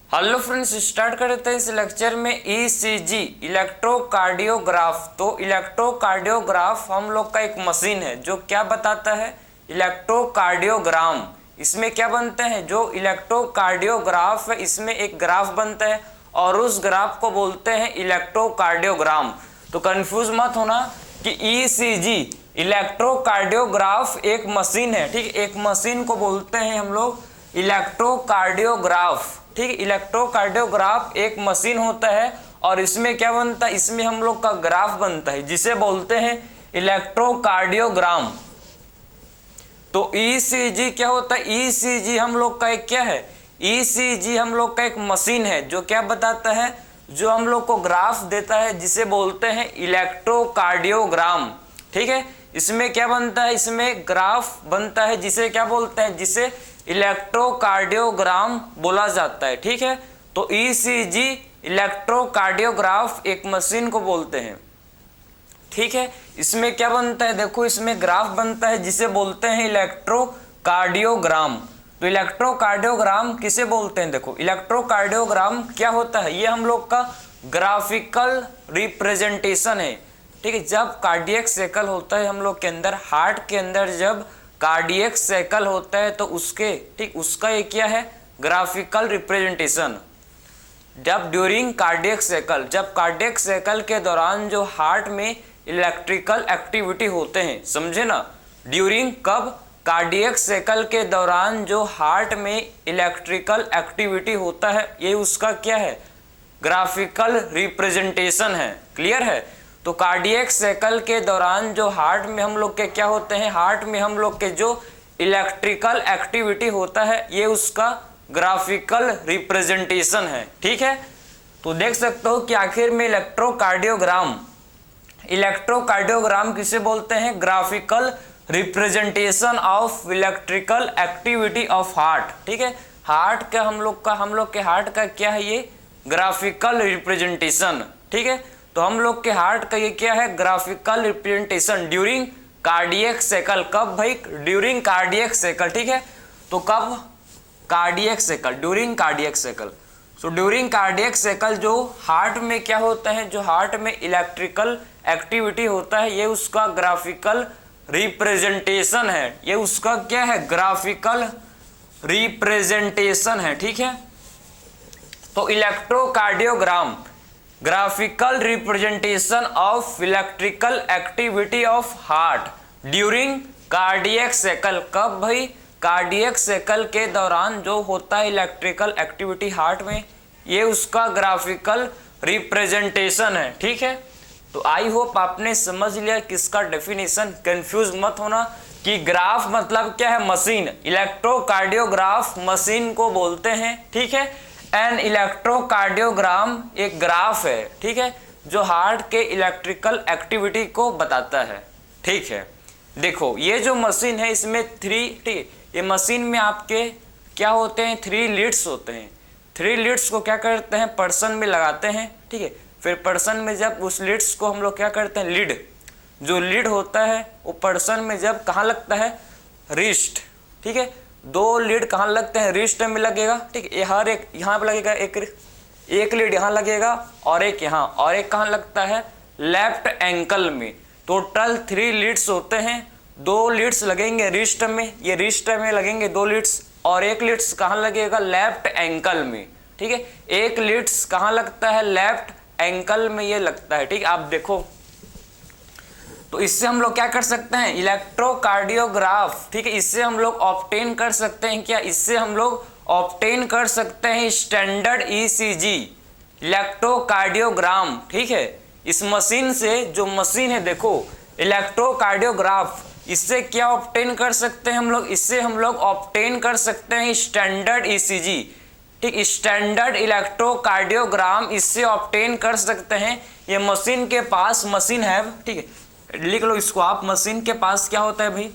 Hello friends, start करते हैं इस लेक्चर में ईसीजी इलेक्ट्रोकार्डियोग्राफ। तो इलेक्ट्रोकार्डियोग्राफ हम लोग का एक मशीन है जो क्या बताता है, इलेक्ट्रोकार्डियोग्राम। इसमें क्या बनते हैं, जो इलेक्ट्रोकार्डियोग्राफ है इसमें एक ग्राफ बनता है और उस ग्राफ को बोलते हैं इलेक्ट्रोकार्डियोग्राम। तो कंफ्यूज मत होना कि ईसीजी इलेक्ट्रोकार्डियोग्राफ एक मशीन है, ठीक। एक मशीन को बोलते हैं हम लोग इलेक्ट्रोकार्डियोग्राफ, ठीक है। इलेक्ट्रोकार्डियोग्राफ एक मशीन होता है और इसमें क्या बनता है, इसमें हम लोग का ग्राफ बनता है जिसे बोलते हैं इलेक्ट्रोकार्डियोग्राम। तो ईसीजी क्या होता है, ईसीजी हम लोग का एक क्या है, ईसीजी हम लोग का एक मशीन है जो क्या बताता है, जो हम लोग को ग्राफ देता है जिसे बोलते हैं इलेक्ट्रोकार्डियोग्राम, ठीक है। इसमें क्या बनता है, इसमें ग्राफ बनता है जिसे क्या बोलते हैं, जिसे इलेक्ट्रोकार्डियोग्राम बोला जाता है, ठीक है। तो ईसीजी इलेक्ट्रोकार्डियोग्राफ एक मशीन को बोलते हैं, ठीक है। इसमें क्या बनता है, देखो इसमें ग्राफ बनता है जिसे बोलते हैं इलेक्ट्रोकार्डियोग्राम। तो इलेक्ट्रोकार्डियोग्राम किसे बोलते हैं, देखो इलेक्ट्रोकार्डियोग्राम क्या होता है, ये हम लोग का ग्राफिकल रिप्रेजेंटेशन है, ठीक है। जब कार्डियक साइकिल होता है हम लोग के अंदर, हार्ट के अंदर जब कार्डियक साइकिल होता है तो उसके, ठीक, उसका ये क्या है, ग्राफिकल रिप्रेजेंटेशन। जब ड्यूरिंग कार्डियक साइकिल, जब कार्डियक साइकिल के दौरान जो हार्ट में इलेक्ट्रिकल एक्टिविटी होते हैं, समझे ना, ड्यूरिंग कब, कार्डियक साइकिल के दौरान जो हार्ट में इलेक्ट्रिकल एक्टिविटी होता है ये उसका क्या है, ग्राफिकल रिप्रेजेंटेशन है। क्लियर है। तो कार्डियक साइकिल के दौरान जो हार्ट में हम लोग के क्या होते हैं, हार्ट में हम लोग के जो इलेक्ट्रिकल एक्टिविटी होता है ये उसका ग्राफिकल रिप्रेजेंटेशन है, ठीक है। तो देख सकते हो कि आखिर में इलेक्ट्रोकार्डियोग्राम, इलेक्ट्रोकार्डियोग्राम किसे बोलते हैं, graphical representation of electrical activity of heart, ठीक है। हार्ट का हम लोग के हार्ट का क्या है, ये ग्राफिकल रिप्रेजेंटेशन, ठीक है। तो हम लोग के हार्ट का ये क्या है, graphical representation during cardiac cycle. कब भाई, ड्यूरिंग कार्डियक साइकिल, ठीक है। तो कब, cardiac cycle, during cardiac cycle. So during cardiac cycle जो हार्ट में क्या होता है, जो हार्ट में इलेक्ट्रिकल एक्टिविटी होता है ये उसका ग्राफिकल रिप्रेजेंटेशन है, ये उसका क्या है, ग्राफिकल रिप्रेजेंटेशन है, ठीक है। तो electrocardiogram graphical representation of electrical activity of heart during cardiac cycle. कब भाई, कार्डियक साइकिल के दौरान जो होता है इलेक्ट्रिकल एक्टिविटी हार्ट में, ये उसका ग्राफिकल रिप्रेजेंटेशन है, ठीक है। तो आई होप आपने समझ लिया किसका डेफिनेशन। कंफ्यूज मत होना कि ग्राफ मतलब क्या है, मशीन। इलेक्ट्रोकार्डियोग्राफ मशीन को बोलते हैं, ठीक है। एन इलेक्ट्रोकार्डियोग्राम एक ग्राफ है, ठीक है, जो हार्ट के इलेक्ट्रिकल एक्टिविटी को बताता है, ठीक है। देखो ये जो मशीन है इसमें ये मशीन में आपके क्या होते हैं, 3 लीड्स होते हैं। 3 लीड्स को क्या करते हैं, पर्सन में लगाते हैं, ठीक है। फिर पर्सन में जब उस लीड्स को हम लोग क्या करते हैं, लीड, जो लीड होता है वो पर्सन में जब कहाँ लगता है, रिस्ट, ठीक है। 2 लीड कहाँ लगते हैं, रिस्ट में लगेगा, ठीक है। हर एक यहाँ पे लगेगा, एक लीड यहाँ लगेगा और एक यहाँ, और एक कहाँ लगता है, लेफ्ट एंकल में। टोटल 3 लीड्स होते हैं। 2 लीड्स लगेंगे रिस्ट में, ये रिस्ट में लगेंगे 2 लीड्स, और एक लीड्स कहाँ लगेगा, लेफ्ट एंकल में, ठीक है। एक लीड्स कहाँ लगता है, लेफ्ट एंकल में ये लगता है, ठीक है। आप देखो तो इससे हम लोग क्या कर सकते हैं, इलेक्ट्रोकार्डियोग्राफ, ठीक है, इससे हम लोग ऑब्टेन कर सकते हैं क्या, इससे हम लोग ऑब्टेन कर सकते हैं स्टैंडर्ड ईसीजी इलेक्ट्रोकार्डियोग्राम, ठीक है। इस मशीन से, जो मशीन है देखो इलेक्ट्रोकार्डियोग्राफ, इससे क्या ऑब्टेन कर सकते हैं हम लोग, इससे हम लोग ऑब्टेन कर सकते हैं स्टैंडर्ड ईसीजी, ठीक, स्टैंडर्ड इलेक्ट्रोकार्डियोग्राम इससे ऑब्टेन कर सकते हैं। ये मशीन के पास, मशीन है, ठीक है, लिख लो इसको आप, मशीन के पास क्या होता है भाई,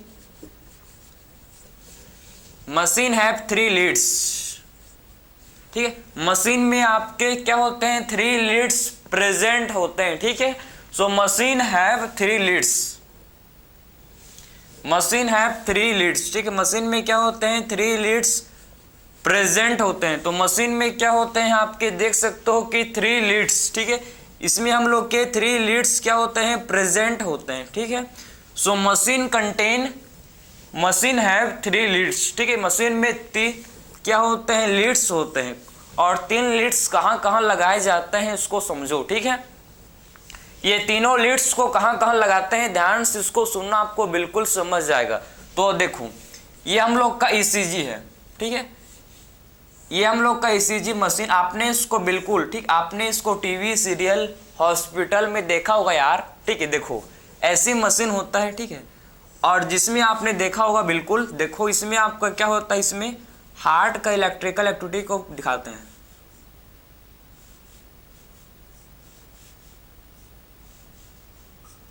मशीन हैव 3 लीड्स, ठीक है। मशीन में आपके क्या होते हैं, 3 लीड्स प्रेजेंट होते हैं, ठीक है। So machine have 3 leads, machine have 3 leads, ठीक है। मशीन में क्या होते हैं, 3 लीड्स प्रेजेंट होते हैं। तो मशीन में क्या होते हैं आपके देख सकते हो कि 3 लीड्स, ठीक है, इसमें हम लोग के 3 लीड्स क्या होते हैं, प्रेजेंट होते हैं, ठीक है। सो मशीन हैव 3 लीड्स, ठीक है, मशीन में क्या होते हैं, लीड्स होते हैं, और 3 लीड्स कहाँ कहाँ लगाए जाते हैं इसको समझो, ठीक है। ये तीनों लीड्स को कहाँ कहाँ लगाते हैं, ध्यान से इसको सुनना, आपको बिल्कुल समझ जाएगा। तो देखो ये हम लोग का ईसीजी है, ठीक है, ये हम लोग का ईसीजी मशीन, आपने इसको बिल्कुल ठीक, आपने इसको टीवी सीरियल हॉस्पिटल में देखा होगा यार, ठीक है। देखो ऐसी मशीन होता है, ठीक है, और जिसमें आपने देखा होगा बिल्कुल, देखो इसमें आपका क्या होता है, इसमें हार्ट का इलेक्ट्रिकल एक्टिविटी को दिखाते हैं।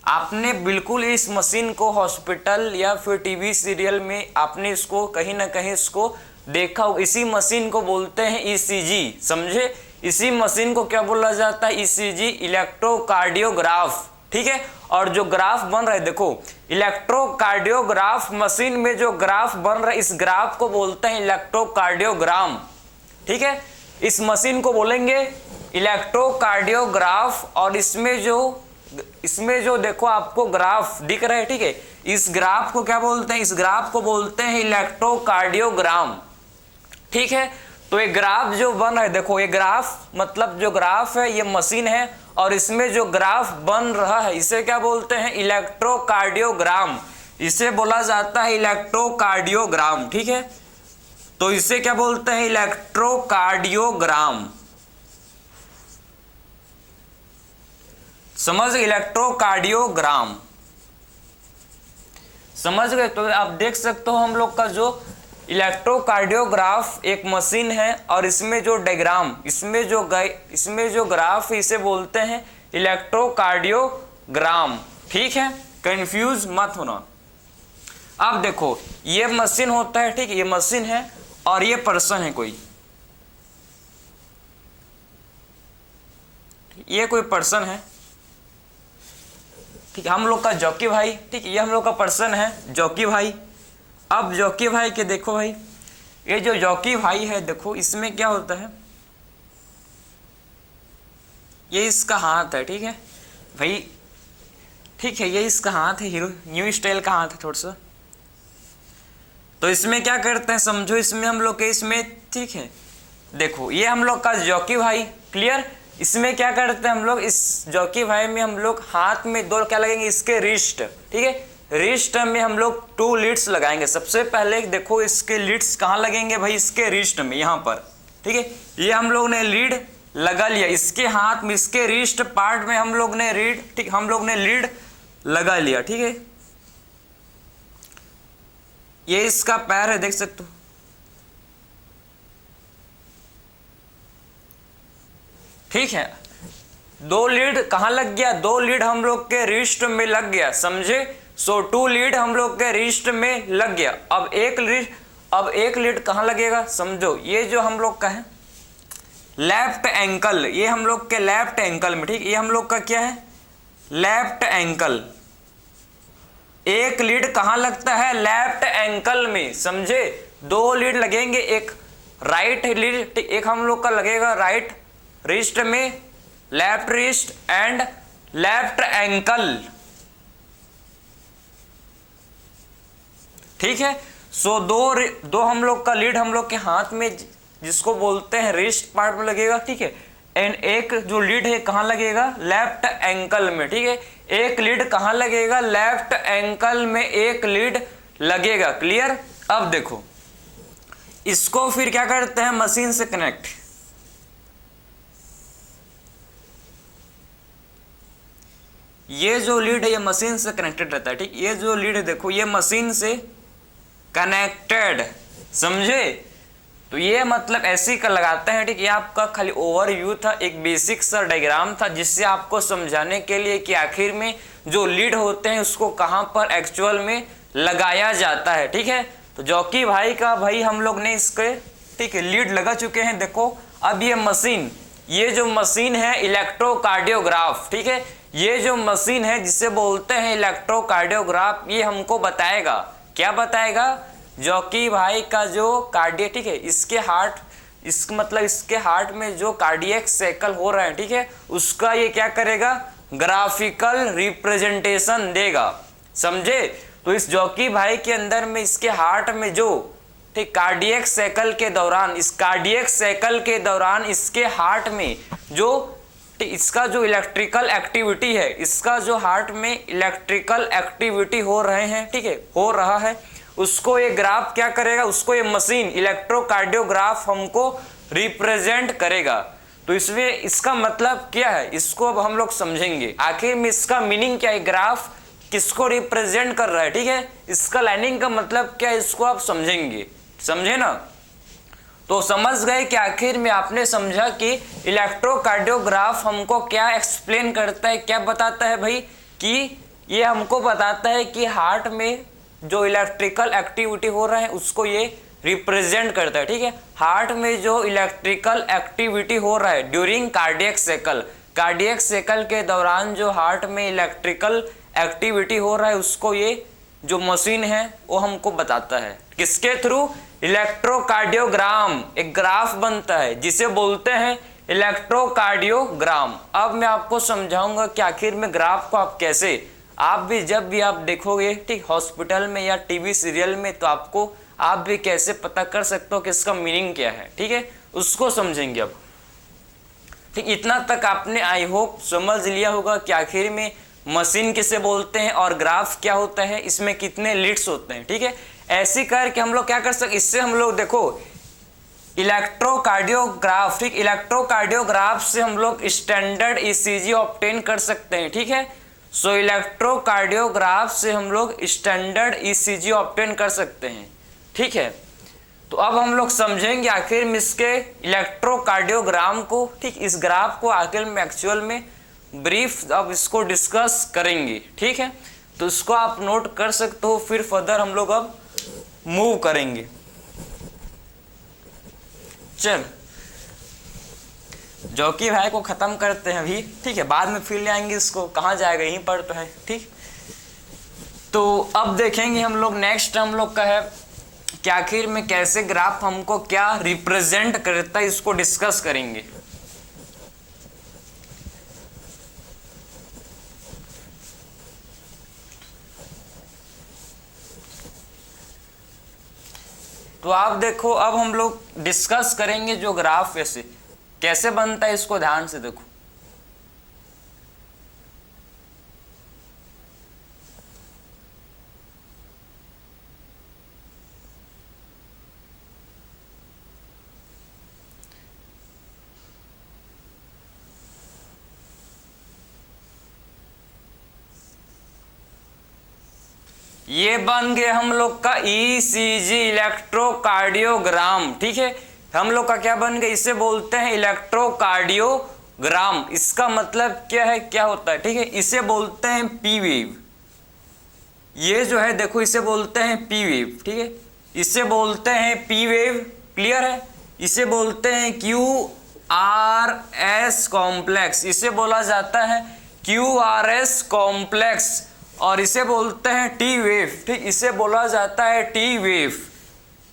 आपने बिल्कुल इस मशीन को हॉस्पिटल या फिर टीवी सीरियल में आपने इसको कहीं ना कहीं इसको देखा होगा। इसी मशीन को बोलते हैं ईसीजी, समझे। इसी मशीन को क्या बोला जाता है, ईसीजी, इलेक्ट्रोकार्डियोग्राफ, ठीक है। और जो ग्राफ बन रहा है, देखो इलेक्ट्रोकार्डियोग्राफ मशीन में जो ग्राफ बन रहा है, इस ग्राफ को बोलते हैं इलेक्ट्रोकार्डियोग्राम, ठीक है। इस मशीन को बोलेंगे इलेक्ट्रोकार्डियोग्राफ, और इसमें जो देखो आपको ग्राफ दिख रहा है, ठीक है, इस ग्राफ को क्या बोलते हैं, इस ग्राफ को बोलते हैं इलेक्ट्रोकार्डियोग्राम, ठीक है। तो ये ग्राफ जो बन रहा है, देखो ये ग्राफ मतलब जो ग्राफ है ये मशीन है, और इसमें जो ग्राफ बन रहा है इसे क्या बोलते हैं, इलेक्ट्रोकार्डियोग्राम, इसे बोला जाता है इलेक्ट्रोकार्डियोग्राम, ठीक है। तो इसे क्या बोलते हैं, इलेक्ट्रोकार्डियोग्राम, समझ गए, इलेक्ट्रोकार्डियोग्राम समझ गए। तो आप देख सकते हो हम लोग का जो इलेक्ट्रोकार्डियोग्राफ एक मशीन है, और इसमें जो डायग्राम, इसमें जो ग्राफ है इसे बोलते हैं इलेक्ट्रोकार्डियोग्राम, ठीक है, कंफ्यूज मत होना। अब देखो ये मशीन होता है, ठीक है, ये मशीन है और ये पर्सन है कोई, ये कोई पर्सन है, ठीक है, हम लोग का जॉकी भाई, ठीक है, ये हम लोग का पर्सन है जॉकी भाई। अब जॉकी भाई के देखो भाई, ये जो जॉकी भाई है देखो इसमें क्या होता है, ये इसका हाथ है, ठीक है भाई, ठीक है, ये इसका हाथ है, हीरो न्यू स्टाइल का हाथ है थोड़ा सा। तो इसमें क्या करते हैं समझो, इसमें हम लोग के इसमें, ठीक है, देखो ये हम लोग का जॉकी भाई, क्लियर। इसमें क्या करते हैं हम लोग, इस जॉकी भाई में हम लोग हाथ में 2 क्या लगेंगे, इसके रिस्ट, ठीक है, रिस्ट में हम लोग 2 लीड्स लगाएंगे। सबसे पहले देखो इसके लीड्स कहाँ लगेंगे भाई, इसके रिस्ट में, यहाँ पर, ठीक है, ये हम लोग ने लीड लगा लिया इसके हाथ में, इसके रिस्ट पार्ट में हम लोग ने रीड, ठीक, हम लोग ने लीड लगा लिया, ठीक है। ये इसका पैर है, देख सकते हो, ठीक है। 2 लीड कहाँ लग गया, 2 लीड हम लोग के रिस्ट में लग गया, समझे। सो 2 लीड हम लोग के रिस्ट में लग गया। अब एक लीड कहाँ लगेगा समझो, ये जो हम लोग का है लेफ्ट एंकल, ये हम लोग के लेफ्ट एंकल में, ठीक, ये हम लोग का क्या है, लेफ्ट एंकल। एक लीड कहाँ लगता है, लेफ्ट एंकल में, समझे। 2 लीड लगेंगे, एक राइट लीड, एक हम लोग का लगेगा राइट रिस्ट में, left wrist and left ankle, ठीक है। सो दो हम लोग का लीड हम लोग के हाथ में जिसको बोलते हैं रिस्ट पार्ट में लगेगा, ठीक है, एंड एक जो लीड है कहाँ लगेगा, लेफ्ट एंकल में, ठीक है। एक लीड कहाँ लगेगा, लेफ्ट एंकल में एक लीड लगेगा, क्लियर। अब देखो इसको फिर क्या करते हैं, मशीन से कनेक्ट, ये जो लीड है ये मशीन से कनेक्टेड रहता है, ठीक, ये जो लीड है देखो ये मशीन से कनेक्टेड, समझे। तो ये मतलब ऐसे ही लगाते हैं, ठीक, ये आपका खाली ओवरव्यू था, एक बेसिक सा डायग्राम था जिससे आपको समझाने के लिए कि आखिर में जो लीड होते हैं उसको कहाँ पर एक्चुअल में लगाया जाता है, ठीक है। तो जॉकी भाई का भाई हम लोग ने इसके, ठीक है, लीड लगा चुके हैं। देखो अब ये मशीन, ये जो मशीन है इलेक्ट्रोकार्डियोग्राफ, ठीक है, ये जो मशीन है जिसे बोलते हैं इलेक्ट्रोकार्डियोग्राफ, ये हमको बताएगा, क्या बताएगा, जॉकी भाई का जो कार्डियक, ठीक है, इसके हार्ट, इसका मतलब इसके हार्ट में जो कार्डियक साइकिल हो रहा है, ठीक है, उसका ये क्या करेगा, ग्राफिकल रिप्रेजेंटेशन देगा। समझे? तो इस जॉकी भाई के अंदर में इसके हार्ट में जो, ठीक, कार्डियक साइकिल के दौरान, इस कार्डियक साइकिल के दौरान इसके हार्ट में जो, इसका जो इलेक्ट्रिकल एक्टिविटी है, इसका जो हार्ट में इलेक्ट्रिकल एक्टिविटी हो रहे हैं, ठीक है, हो रहा है, उसको ये ग्राफ क्या करेगा, उसको ये मशीन इलेक्ट्रोकार्डियोग्राफ हमको रिप्रेजेंट करेगा। तो इसमें इसका मतलब क्या है, इसको अब हम लोग समझेंगे आखिर में इसका मीनिंग क्या है, ग्राफ किसको रिप्रेजेंट कर रहा है, ठीक है, इसका लाइनिंग का मतलब क्या है, इसको आप समझेंगे। समझे ना? तो समझ गए कि आखिर में आपने समझा कि इलेक्ट्रोकार्डियोग्राफ हमको क्या एक्सप्लेन करता है, क्या बताता है भाई, कि ये हमको बताता है कि हार्ट में जो इलेक्ट्रिकल एक्टिविटी हो रहा है उसको ये रिप्रेजेंट करता है। ठीक है, हार्ट में जो इलेक्ट्रिकल एक्टिविटी हो रहा है during cardiac cycle, cardiac cycle के दौरान जो हार्ट में इलेक्ट्रिकल एक्टिविटी हो रहा है उसको ये जो मशीन है वो हमको बताता है। किसके थ्रू? इलेक्ट्रोकार्डियोग्राम, एक ग्राफ बनता है जिसे बोलते हैं इलेक्ट्रोकार्डियोग्राम। अब मैं आपको समझाऊंगा कि आखिर में ग्राफ को आप कैसे, आप भी जब भी आप देखोगे, ठीक, हॉस्पिटल में या टीवी सीरियल में, तो आपको आप भी कैसे पता कर सकते हो कि इसका मीनिंग क्या है। ठीक है, उसको समझेंगे अब। ठीक, इतना तक आपने आई होप समझ लिया होगा कि आखिर में मशीन किसे बोलते हैं और ग्राफ क्या होता है, इसमें कितने लीड्स होते हैं। ठीक है, ऐसी करके हम लोग क्या कर सकते, इससे हम लोग देखो इलेक्ट्रोकार्डियोग्राफ, ठीक, इलेक्ट्रोकार्डियोग्राफ से हम लोग स्टैंडर्ड ईसीजी ऑब्टेन कर सकते हैं। ठीक है, सो इलेक्ट्रोकार्डियोग्राफ से हम लोग स्टैंडर्ड ईसीजी ऑब्टेन कर सकते हैं। ठीक है, तो अब हम लोग समझेंगे आखिर में इसके इलेक्ट्रोकार्डियोग्राम को। ठीक, इस ग्राफ को आखिर में एक्चुअल में ब्रीफ अब इसको डिस्कस करेंगे। ठीक है, तो इसको आप नोट कर सकते हो, फिर फर्दर हम लोग अब मूव करेंगे। चल जॉकी भाई को खत्म करते हैं अभी। ठीक है, बाद में फिर ले आएंगे इसको, कहाँ जाएगा, यहीं पर तो है। ठीक, तो अब देखेंगे हम लोग नेक्स्ट हम लोग का है कि आखिर में कैसे ग्राफ हमको क्या रिप्रेजेंट करता है, इसको डिस्कस करेंगे। तो आप देखो, अब हम लोग डिस्कस करेंगे जो ग्राफ कैसे बनता है, इसको ध्यान से देखो। ये बन गए हम लोग का ईसीजी, इलेक्ट्रोकार्डियोग्राम। ठीक है, हम लोग का क्या बन गया, इसे बोलते हैं इलेक्ट्रोकार्डियोग्राम। इसका मतलब क्या है, क्या होता है? ठीक है, इसे बोलते हैं पी वेव। ये जो है देखो, इसे बोलते हैं पी वेव। ठीक है, इसे बोलते हैं पी वेव। क्लियर है? इसे बोलते हैं QRS कॉम्प्लेक्स, इसे बोला जाता है QRS कॉम्प्लेक्स। और इसे बोलते हैं टी वेव। ठीक, इसे बोला जाता है टी वेव।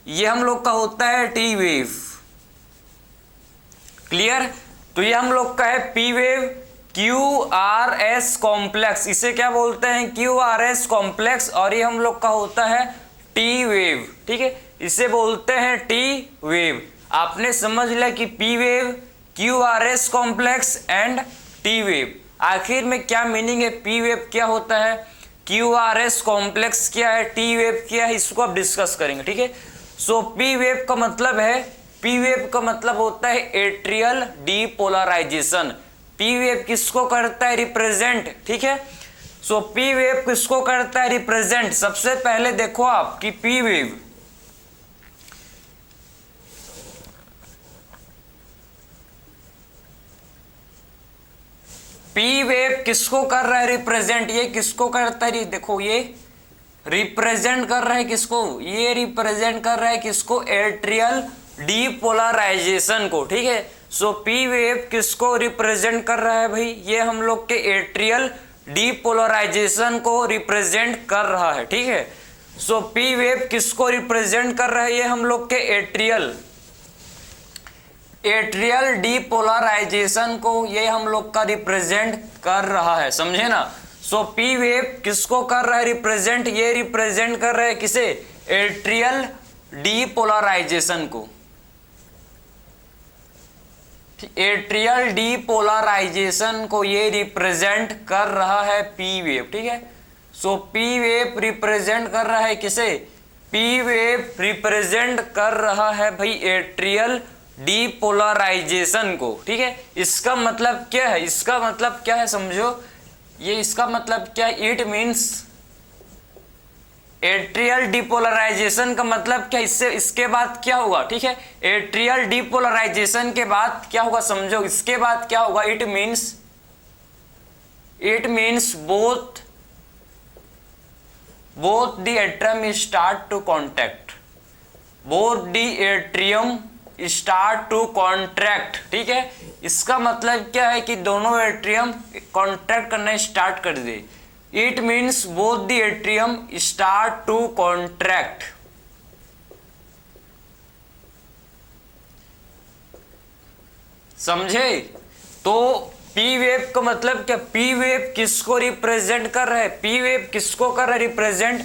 ये हम लोग का होता है टी वेव। क्लियर? तो ये हम लोग का है पी वेव, QRS कॉम्प्लेक्स, इसे क्या बोलते हैं, QRS कॉम्प्लेक्स। और ये हम लोग का होता है टी वेव। ठीक है, इसे बोलते हैं टी वेव। आपने समझ लिया कि P wave, QRS complex and T wave. आखिर में क्या मीनिंग है, पी वेव क्या होता है, QRS कॉम्प्लेक्स क्या है, टी वेव क्या है, इसको आप डिस्कस करेंगे। ठीक है, सो पी वेव का मतलब है, पी वेव का मतलब होता है एट्रियल डीपोलराइजेशन। पी वेव किसको करता है, रिप्रेजेंट। ठीक है, सो पी वेव किसको करता है, रिप्रेजेंट। सबसे पहले देखो आप कि पी वेव, पी वेव किसको कर रहा है, रिप्रेजेंट। ये किसको करता है, देखो ये रिप्रेजेंट कर रहा है किसको, ये रिप्रेजेंट कर रहा है किसको, एट्रियल डीपोलराइजेशन को। ठीक है, सो पी वेव किसको रिप्रेजेंट कर रहा है भाई, ये हम लोग के एट्रियल डीपोलराइजेशन को रिप्रेजेंट कर रहा है। ठीक है, सो पी वेव किसको रिप्रेजेंट कर रहा है, ये हम लोग के एट्रियल डीपोलराइजेशन को ये हम लोग का रिप्रेजेंट कर रहा है, समझे ना। सो पी वेव किसको कर रहा है रिप्रेजेंट, ये रिप्रेजेंट कर रहा है किसे, एट्रियल डीपोलराइजेशन को। एट्रियल डीपोलराइजेशन को ये रिप्रेजेंट कर रहा है पी वेव, ठीक है। सो पी वेव रिप्रेजेंट कर रहा है किसे, पी वेव रिप्रेजेंट कर रहा है भाई एट्रियल डीपोलराइजेशन को, ठीक है। इसका मतलब क्या है, इसका मतलब क्या है समझो, ये इसका मतलब क्या है, इट मीन्स एट्रियल डीपोलराइजेशन का मतलब क्या, इससे इसके बाद क्या होगा, ठीक है। एट्रियल डीपोलराइजेशन के बाद क्या होगा समझो, इसके बाद क्या होगा, it means both the atrium start to contract, both the atrium start to contract, ठीक है। इसका मतलब क्या है कि दोनों एट्रियम कॉन्ट्रैक्ट करना स्टार्ट कर दे। It means both the atrium start to contract. समझे। तो पी वेव का मतलब क्या, पी वेव किसको रिप्रेजेंट कर रहा है, पी वेव किसको कर रहा है रिप्रेजेंट,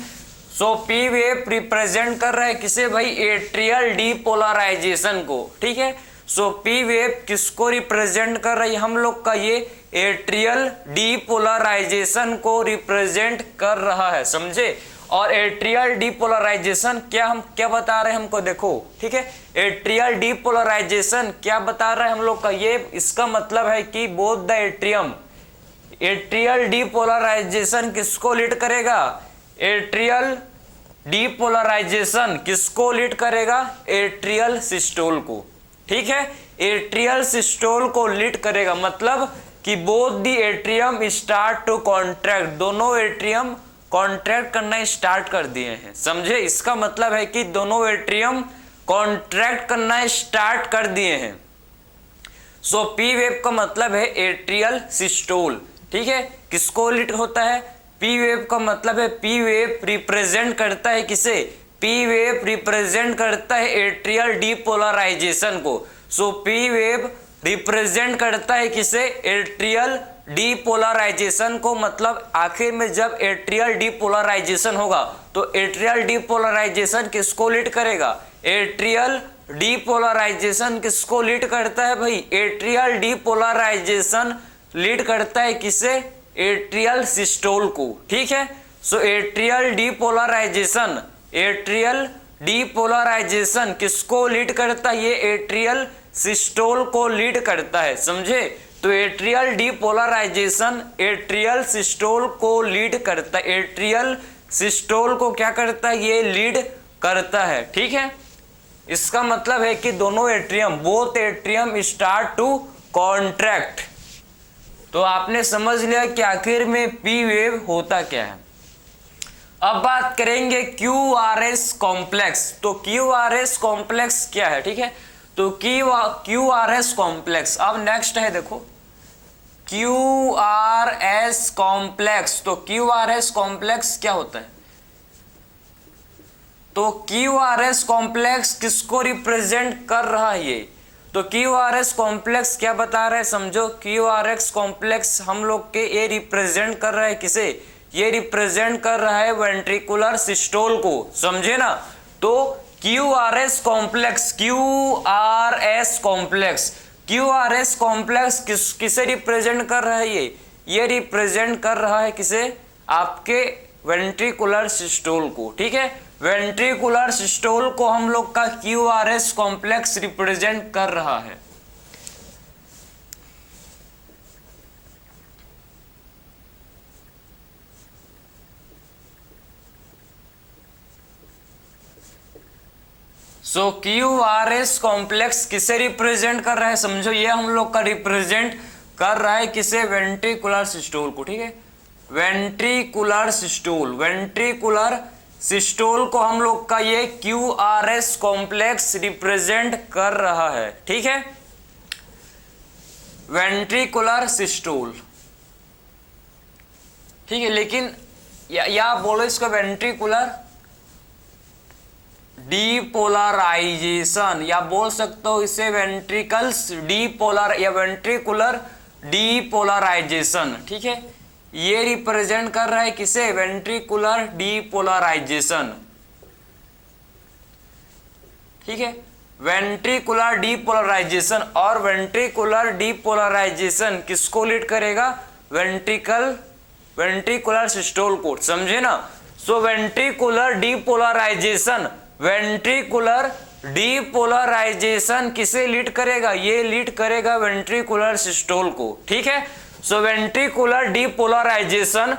सो पी वेव रिप्रेजेंट कर रहा है किसे भाई, एट्रियल डीपोलराइजेशन को, ठीक है। सो पी वेव किसको रिप्रेजेंट कर रहा है हम लोग का, ये एट्रियल डीपोलराइजेशन को रिप्रेजेंट कर रहा है, समझे। और एट्रियल डीपोलराइजेशन क्या बता रहे हैं हमको, देखो, ठीक है। एट्रियल डीपोलराइजेशन क्या बता रहा है हम लोग का, ये इसका मतलब है कि बोथ द एट्रियल डीपोलराइजेशन किसको लीड करेगा, एट्रियल डीपोलराइजेशन किसको लीड करेगा, एट्रियल सिस्टोल को, ठीक है। एट्रियल सिस्टोल को लीड करेगा, मतलब कि both the atrium start to contract, दोनों एट्रियम कॉन्ट्रैक्ट करना स्टार्ट कर दिए हैं, समझे। इसका मतलब है कि दोनों एट्रियम कॉन्ट्रैक्ट करना स्टार्ट कर दिए हैं। सो पी वेव का मतलब है एट्रियल सिस्टोल, ठीक है। किसको लीड होता है, पी वेव का मतलब है, पी वेव रिप्रेजेंट करता है किसे, पी वेव रिप्रेजेंट करता है एट्रियल डीपोलराइजेशन को। सो पी वेव रिप्रेजेंट करता है किसे, एट्रियल डीपोलराइजेशन को। मतलब आखिर में जब एट्रियल डीपोलराइजेशन होगा तो एट्रियल डीपोलराइजेशन किसको लीड करेगा, एट्रियल डीपोलराइजेशन किसको लीड करता है भाई, एट्रियल डीपोलराइजेशन लीड करता है किसे, एट्रियल सिस्टोल को, ठीक है। सो एट्रियल डीपोलराइजेशन किसको लीड करता है, ये एट्रियल सिस्टोल को लीड करता है, समझे। तो एट्रियल डीपोलराइजेशन एट्रियल सिस्टोल को लीड करता है, एट्रियल सिस्टोल को क्या करता है, ये लीड करता है, ठीक है। इसका मतलब है कि दोनों atrium, both atrium start to contract. तो आपने समझ लिया कि आखिर में पी वेव होता क्या है। अब बात करेंगे क्यूआरएस कॉम्प्लेक्स। तो क्यूआरएस कॉम्प्लेक्स क्या है, ठीक है। तो क्यूआरएस कॉम्प्लेक्स, अब नेक्स्ट है देखो क्यूआरएस कॉम्प्लेक्स। तो क्यूआरएस कॉम्प्लेक्स क्या होता है, तो क्यूआरएस कॉम्प्लेक्स किसको रिप्रेजेंट कर रहा है ये, तो क्यूआरएस कॉम्प्लेक्स क्या बता रहा है समझो, क्यूआरएस कॉम्प्लेक्स हम लोग के ये रिप्रेजेंट कर रहा है किसे, ये रिप्रेजेंट कर रहा है वेंट्रिकुलर सिस्टोल को, समझे ना। तो क्यूआरएस कॉम्प्लेक्स, क्यूआरएस कॉम्प्लेक्स किसे रिप्रेजेंट कर रहा है, ये रिप्रेजेंट कर रहा है किसे, आपके वेंट्रिकुलर सिस्टोल को, ठीक है। वेंट्रिकुलर सिस्टोल को हम लोग का क्यूआरएस कॉम्प्लेक्स रिप्रेजेंट कर रहा है। सो क्यूआरएस कॉम्प्लेक्स किसे रिप्रेजेंट कर रहा है समझो, ये हम लोग का रिप्रेजेंट कर रहा है किसे, वेंट्रिकुलर सिस्टोल को, ठीक है। वेंट्रिकुलर सिस्टोल को हम लोग का ये क्यूआरएस कॉम्प्लेक्स रिप्रेजेंट कर रहा है, ठीक है। वेंट्रिकुलर सिस्टोल, ठीक है। लेकिन या बोलो इसको वेंट्रिकुलर डीपोलराइजेशन, या बोल सकते हो इसे वेंट्रिकल्स डीपोलर या वेंट्रिकुलर डीपोलराइजेशन। ठीक है, ये रिप्रेजेंट कर रहा है किसे, वेंट्रिकुलर डीपोलराइजेशन। ठीक है, वेंट्रिकुलर डीपोलराइजेशन, और वेंट्रिकुलर डीपोलराइजेशन किसको लीड करेगा, वेंट्रिकुलर सिस्टोल को, समझे ना। सो वेंट्रिकुलर डीपोलराइजेशन किसे लीड करेगा, ये लीड करेगा वेंट्रिकुलर सिस्टोल को। ठीक है, सो वेंट्रिकुलर डीपोलराइजेशन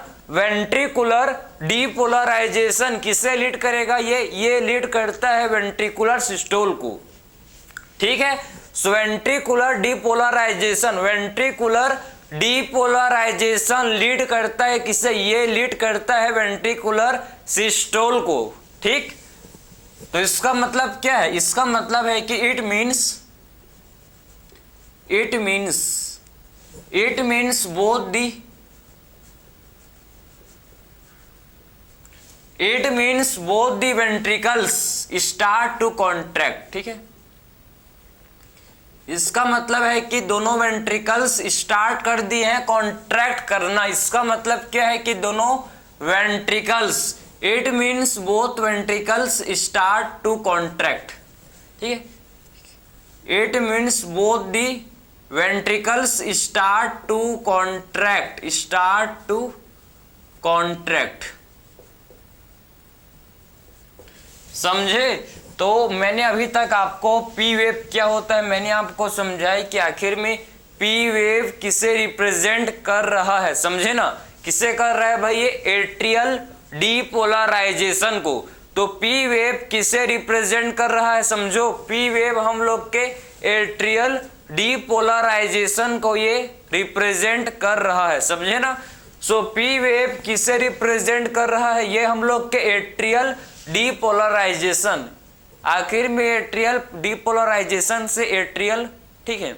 किसे लीड करेगा, ये लीड करता है वेंट्रिकुलर सिस्टोल को। ठीक है, सो वेंट्रिकुलर डीपोलराइजेशन लीड करता है किसे, ये लीड करता है वेंट्रिकुलर सिस्टोल को। ठीक, तो इसका मतलब क्या है, इसका मतलब है कि it means both the ventricles start to contract. ठीक है, इसका मतलब है कि दोनों वेंट्रिकल्स स्टार्ट कर दिए हैं कॉन्ट्रैक्ट करना। इसका मतलब क्या है कि दोनों ventricles, it means both ventricles start to contract. ठीक है, it means both the ventricles start to contract. समझे। तो मैंने अभी तक आपको पी वेव क्या होता है मैंने आपको समझाया कि आखिर में पी वेव किसे रिप्रेजेंट कर रहा है, समझे ना, किसे कर रहा है भाई, ये एट्रियल डीपोलराइजेशन को। तो पी वेव किसे रिप्रेजेंट कर रहा है, समझो, पी वेव हम लोग के एट्रियल डीपोलराइजेशन को ये रिप्रेजेंट कर रहा है, समझे ना। सो पी वेव किसे रिप्रेजेंट कर रहा है, ये हम लोग के एट्रियल डीपोलराइजेशन। आखिर में एट्रियल डीपोलराइजेशन से एट्रियल, ठीक है,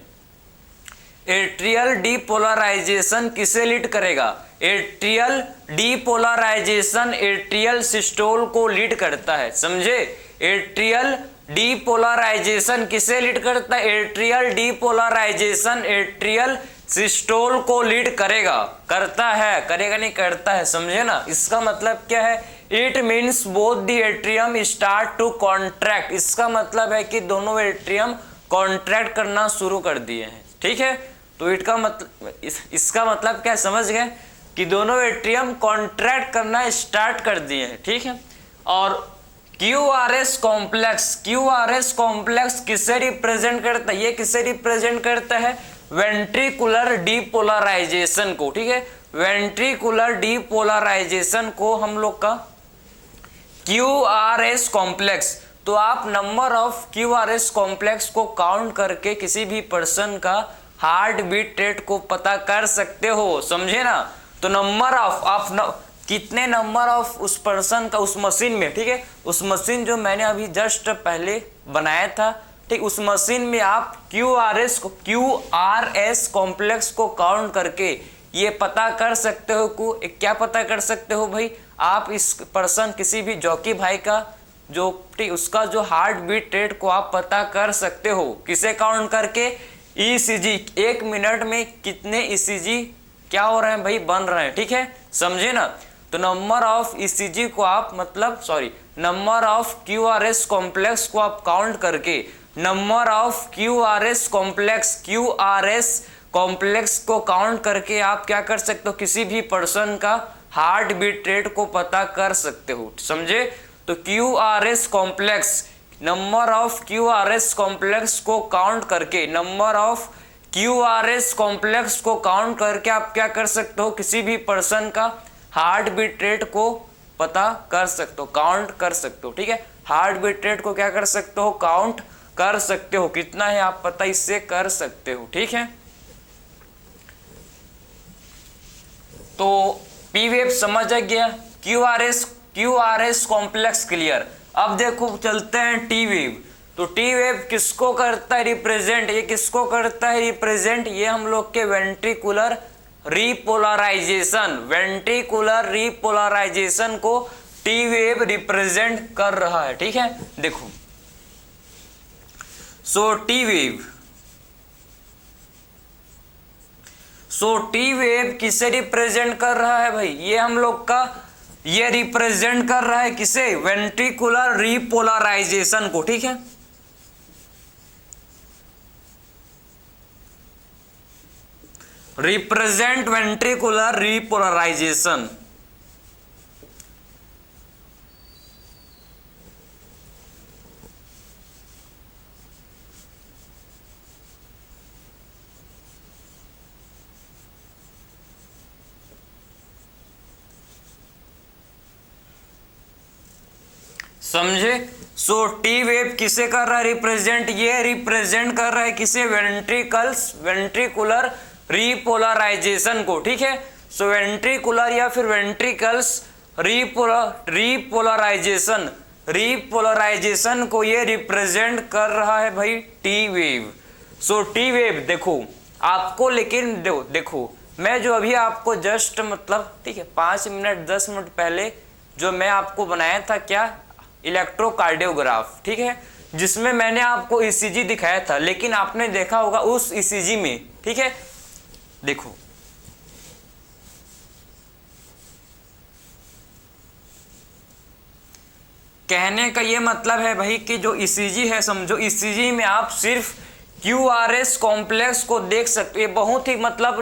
एट्रियल डीपोलराइजेशन किसे लीड करेगा, एट्रियल डीपोलराइजेशन एट्रियल सिस्टोल को लीड करता है, समझे। एट्रियल डीपोलराइजेशन किसे लीड करता है, एट्रियल डीपोलराइजेशन एट्रियल सिस्टोल को लीड करेगा, करता है, करेगा नहीं, करता है, समझे ना। इसका मतलब क्या है, it means both the atrium start to contract. इसका मतलब है कि दोनों एट्रियम कॉन्ट्रैक्ट करना शुरू कर दिए हैं। ठीक है, तो इसका मतलब क्या, समझ गए कि दोनों एट्रियम कॉन्ट्रैक्ट करना स्टार्ट कर दिए हैं। ठीक है, और क्यूआरएस कॉम्प्लेक्स किसे रिप्रेजेंट करता है, ये किसे रिप्रेजेंट करता है, वेंट्रिकुलर डीपोलराइजेशन को। ठीक है, वेंट्रिकुलर डीपोलराइजेशन को हम लोग का क्यूआरएस कॉम्प्लेक्स। तो आप नंबर ऑफ क्यूआरएस कॉम्प्लेक्स को काउंट करके किसी भी पर्सन का हार्ट बीट रेट को पता कर सकते हो, समझे ना। तो नंबर ऑफ कितने नंबर ऑफ उस पर्सन का उस मशीन में, ठीक है, उस मशीन जो मैंने अभी जस्ट पहले बनाया था, ठीक, उस मशीन में आप क्यूआरएस कॉम्प्लेक्स को काउंट करके ये पता कर सकते हो कि क्या पता कर सकते हो भाई, आप इस पर्सन किसी भी जॉकी भाई का जो, ठीक, उसका जो हार्ट बीट रेट को आप पता कर सकते हो, किसे काउंट करके, ईसीजी, 1 मिनट में कितने ईसीजी क्या हो रहे हैं भाई, बन रहे हैं। ठीक है, समझे ना। तो नंबर ऑफ ईसीजी को आप नंबर ऑफ क्यूआरएस कॉम्प्लेक्स को आप काउंट करके, नंबर ऑफ क्यूआरएस कॉम्प्लेक्स को काउंट करके आप क्या कर सकते हो, किसी भी पर्सन का हार्ट बीट रेट को पता कर सकते हो, समझे। तो QRS complex, number of QRS complex को काउंट करके, नंबर ऑफ क्यूआरएस कॉम्प्लेक्स को काउंट करके आप क्या कर सकते हो, किसी भी पर्सन का हार्ट बीट रेट को पता कर सकते हो, काउंट कर सकते हो। ठीक है, हार्ट बीट रेट को क्या कर सकते हो, काउंट कर सकते हो, कितना है आप पता इससे कर सकते हो। ठीक है, तो पी वेव समझ आ गया, क्यूआरएस कॉम्प्लेक्स क्लियर। अब देखो चलते हैं टी वेव। तो टी वेव किसको करता है रिप्रेजेंट, ये किसको करता है रिप्रेजेंट, ये हम लोग के वेंट्रिकुलर रिपोलराइजेशन को टी वेव रिप्रेजेंट कर रहा है, ठीक है। देखो सो टी वेव किसे रिप्रेजेंट कर रहा है भाई, ये हम लोग का ये रिप्रेजेंट कर रहा है किसे, वेंट्रिकुलर रिपोलराइजेशन को, ठीक है। Represent ventricular repolarisation. समझे। सो टी वेव किसे कर रहा है रिप्रेजेंट, ये रिप्रेजेंट कर रहा है किसे, वेंट्रिकुलर रिपोलराइजेशन को, ठीक है। सो वेंट्रिकुलर या फिर वेंट्रिकल्स रिपोलराइजेशन को ये रिप्रेजेंट कर रहा है भाई T wave. So T wave देखो आपको, लेकिन देखो मैं जो अभी आपको जस्ट मतलब ठीक है 5 मिनट 10 मिनट पहले जो मैं आपको बनाया था क्या, इलेक्ट्रोकार्डियोग्राफ, ठीक है, जिसमें मैंने आपको ईसीजी दिखाया था, लेकिन आपने देखा होगा उस ईसीजी में, ठीक है, देखो कहने का ये मतलब है भाई कि जो ईसीजी है, समझो ईसीजी में आप सिर्फ क्यूआरएस कॉम्प्लेक्स को देख सकते हो, बहुत ही मतलब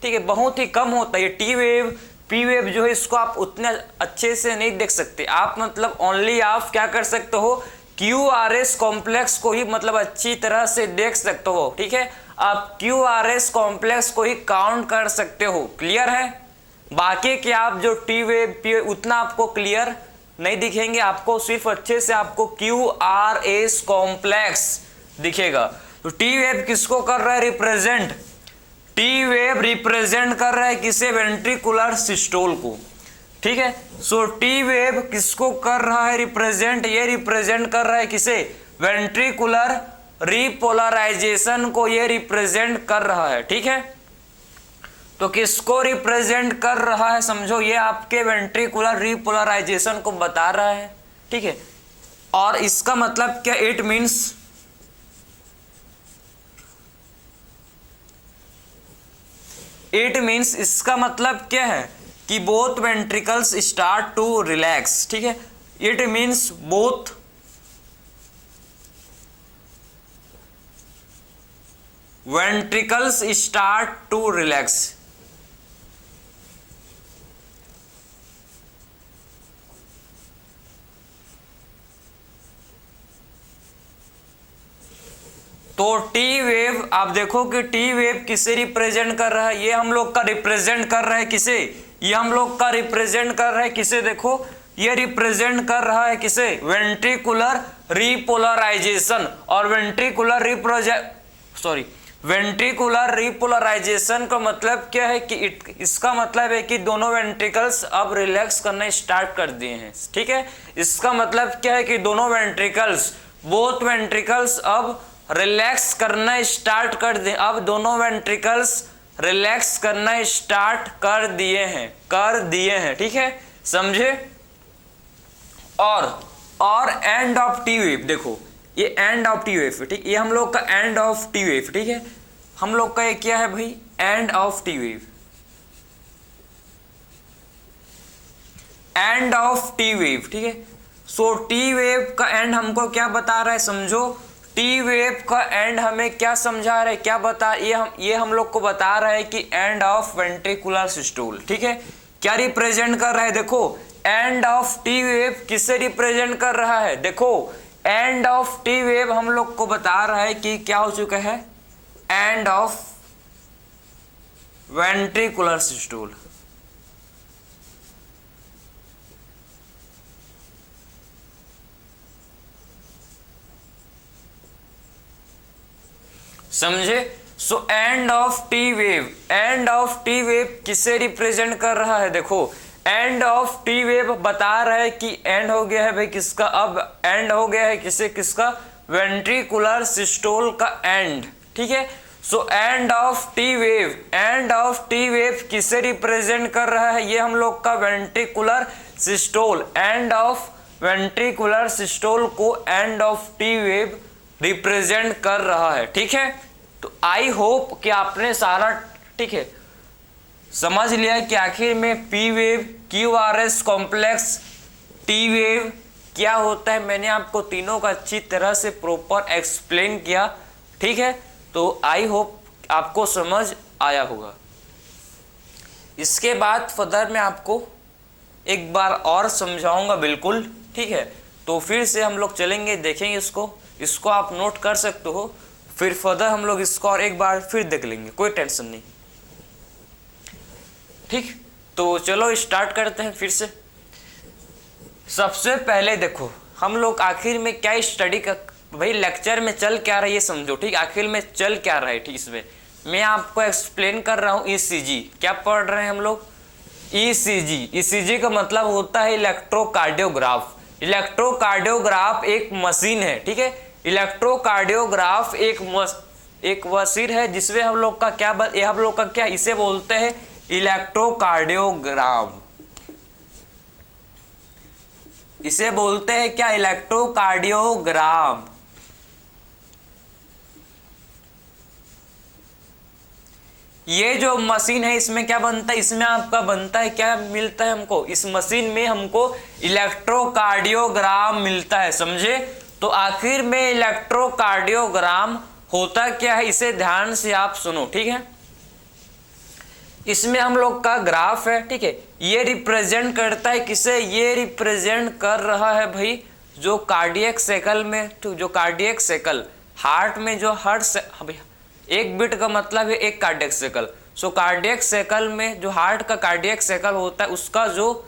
ठीक है, बहुत ही कम होता है। टी वेव पी वेव जो है इसको आप उतने अच्छे से नहीं देख सकते, आप मतलब ओनली आप क्या कर सकते हो, क्यूआरएस कॉम्प्लेक्स को ही मतलब अच्छी तरह से देख सकते हो, ठीक है। आप क्यूआरएस कॉम्प्लेक्स को ही काउंट कर सकते हो, क्लियर है। बाकी के आप जो टी वेव पी वेव उतना आपको क्लियर नहीं दिखेंगे, आपको सिर्फ अच्छे से आपको क्यूआरएस कॉम्प्लेक्स दिखेगा। तो टी वेव किसको कर रहा है रिप्रेजेंट, टी वेव रिप्रेजेंट कर रहा है किसे, वेंट्रिकुलर सिस्टोल को, ठीक है। सो टी वेव किसको कर रहा है रिप्रेजेंट, ये रिप्रेजेंट कर रहा है किसे, वेंट्रिकुलर रिपोलराइजेशन को ये रिप्रेजेंट कर रहा है, ठीक है। तो किसको रिप्रेजेंट कर रहा है, समझो ये आपके वेंट्रिकुलर रिपोलराइजेशन को बता रहा है, ठीक है। और इसका मतलब क्या, इट मीन्स इसका मतलब क्या है कि both ventricles start to relax, ठीक है। It means both ventricles start to relax. तो टी वेव आप देखो कि टी वेव किसे रिप्रेजेंट कर रहा है, ये हम लोग का रिप्रेजेंट कर रहा है किसे, ये हम लोग का रिप्रेजेंट कर रहा है किसे, देखो ये रिप्रेजेंट कर रहा है किसे, वेंट्रिकुलर रिपोलराइजेशन। और वेंट्रिकुलर रिपोलराइजेशन का मतलब क्या है कि इसका मतलब है कि दोनों वेंट्रिकल्स अब रिलैक्स करना स्टार्ट कर दिए हैं, ठीक है। इसका मतलब क्या है कि दोनों वेंट्रिकल्स, बोथ वेंट्रिकल्स अब रिलैक्स करना स्टार्ट कर दे, अब दोनों वेंट्रिकल्स रिलैक्स करना स्टार्ट कर दिए हैं, ठीक है, समझे। और एंड ऑफ टी वेव, देखो ये एंड ऑफ टी वेव, ठीक, ये हम लोग का एंड ऑफ टी वेव, ठीक है, हम लोग का ये क्या है भाई, and of T wave, and of T wave, ठीक है। सो टी वेव का एंड हमको क्या बता रहा है, समझो टी वेव का एंड हमें क्या समझा रहा है, क्या बता, ये हम लोग को बता रहा है कि एंड ऑफ वेंट्रिकुलर सिस्टोल, ठीक है। क्या रिप्रेजेंट कर रहा है, देखो एंड ऑफ टी वेव किसे रिप्रेजेंट कर रहा है, देखो एंड ऑफ टी वेव हम लोग को बता रहा है कि क्या हो चुका है, एंड ऑफ वेंट्रिकुलर सिस्टोल। समझे। So end of T wave किसे रिप्रेजेंट कर रहा है, देखो एंड ऑफ टी वेव बता रहा है कि एंड हो गया है भाई किसका, अब एंड हो गया है किसका, वेंट्रिकुलर सिस्टोल का एंड, ठीक है। So end of T wave किसे रिप्रेजेंट कर रहा है, ये हम लोग का ventricular systole, end of ventricular systole को end of T wave represent कर रहा है। ठीक है, तो आई होप कि आपने सारा ठीक है समझ लिया कि आखिर में P wave, Q R S complex, T wave क्या होता है। मैंने आपको तीनों का अच्छी तरह से प्रॉपर एक्सप्लेन किया। ठीक है, तो आई होप आपको समझ आया होगा। इसके बाद फर्दर मैं आपको एक बार और समझाऊंगा बिल्कुल। ठीक है, तो फिर से हम लोग चलेंगे, देखेंगे इसको आप नोट कर सकते हो। फिर फर्दर हम लोग इसको और एक बार फिर देख लेंगे, कोई टेंशन नहीं। ठीक, तो चलो स्टार्ट करते हैं फिर से। सबसे पहले देखो हम लोग आखिर में क्या स्टडी का भाई लेक्चर में चल क्या रहा है ये समझो। ठीक, आखिर में चल क्या रहा है। ठीक, इसमें मैं आपको एक्सप्लेन कर रहा हूँ ईसीजी। क्या पढ़ रहे हैं हम लोग? ईसीजी। ईसीजी का मतलब होता है इलेक्ट्रोकार्डियोग्राफ। इलेक्ट्रोकार्डियोग्राफ एक मशीन है। ठीक है, इलेक्ट्रोकार्डियोग्राफ एक मशीन है जिसमें हम लोग का क्या इसे बोलते हैं इलेक्ट्रोकार्डियोग्राम। इसे बोलते हैं क्या? इलेक्ट्रोकार्डियोग्राम। ये जो मशीन है इसमें क्या बनता है? इसमें आपका बनता है क्या मिलता है हमको? इस मशीन में हमको इलेक्ट्रोकार्डियोग्राम मिलता है, समझे? तो आखिर में इलेक्ट्रोकार्डियोग्राम होता क्या है इसे ध्यान से आप सुनो। ठीक है, इसमें हम लोग का ग्राफ है। ठीक है, ये रिप्रेजेंट करता है किसे? ये रिप्रेजेंट कर रहा है भाई जो कार्डियक साइकिल में, जो कार्डियक साइकिल हार्ट में जो एक बीट का मतलब है एक कार्डियक साइकिल। सो कार्डियक साइकिल में जो हार्ट का कार्डियक साइकिल होता है उसका जो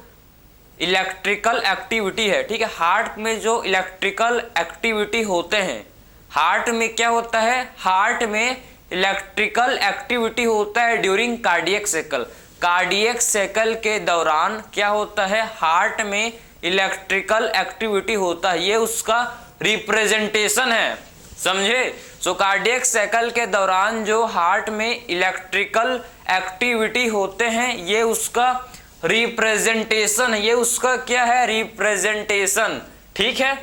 इलेक्ट्रिकल एक्टिविटी है। ठीक है, हार्ट में जो इलेक्ट्रिकल एक्टिविटी होते हैं, हार्ट में क्या होता है? हार्ट में इलेक्ट्रिकल एक्टिविटी होता है during cardiac cycle. Cardiac cycle के दौरान क्या होता है? हार्ट में इलेक्ट्रिकल एक्टिविटी होता है, ये उसका रिप्रेजेंटेशन है, समझे? सो कार्डियक साइकिल के दौरान जो हार्ट में इलेक्ट्रिकल एक्टिविटी होते हैं ये उसका रिप्रेजेंटेशन, ये उसका क्या है? रिप्रेजेंटेशन। ठीक है,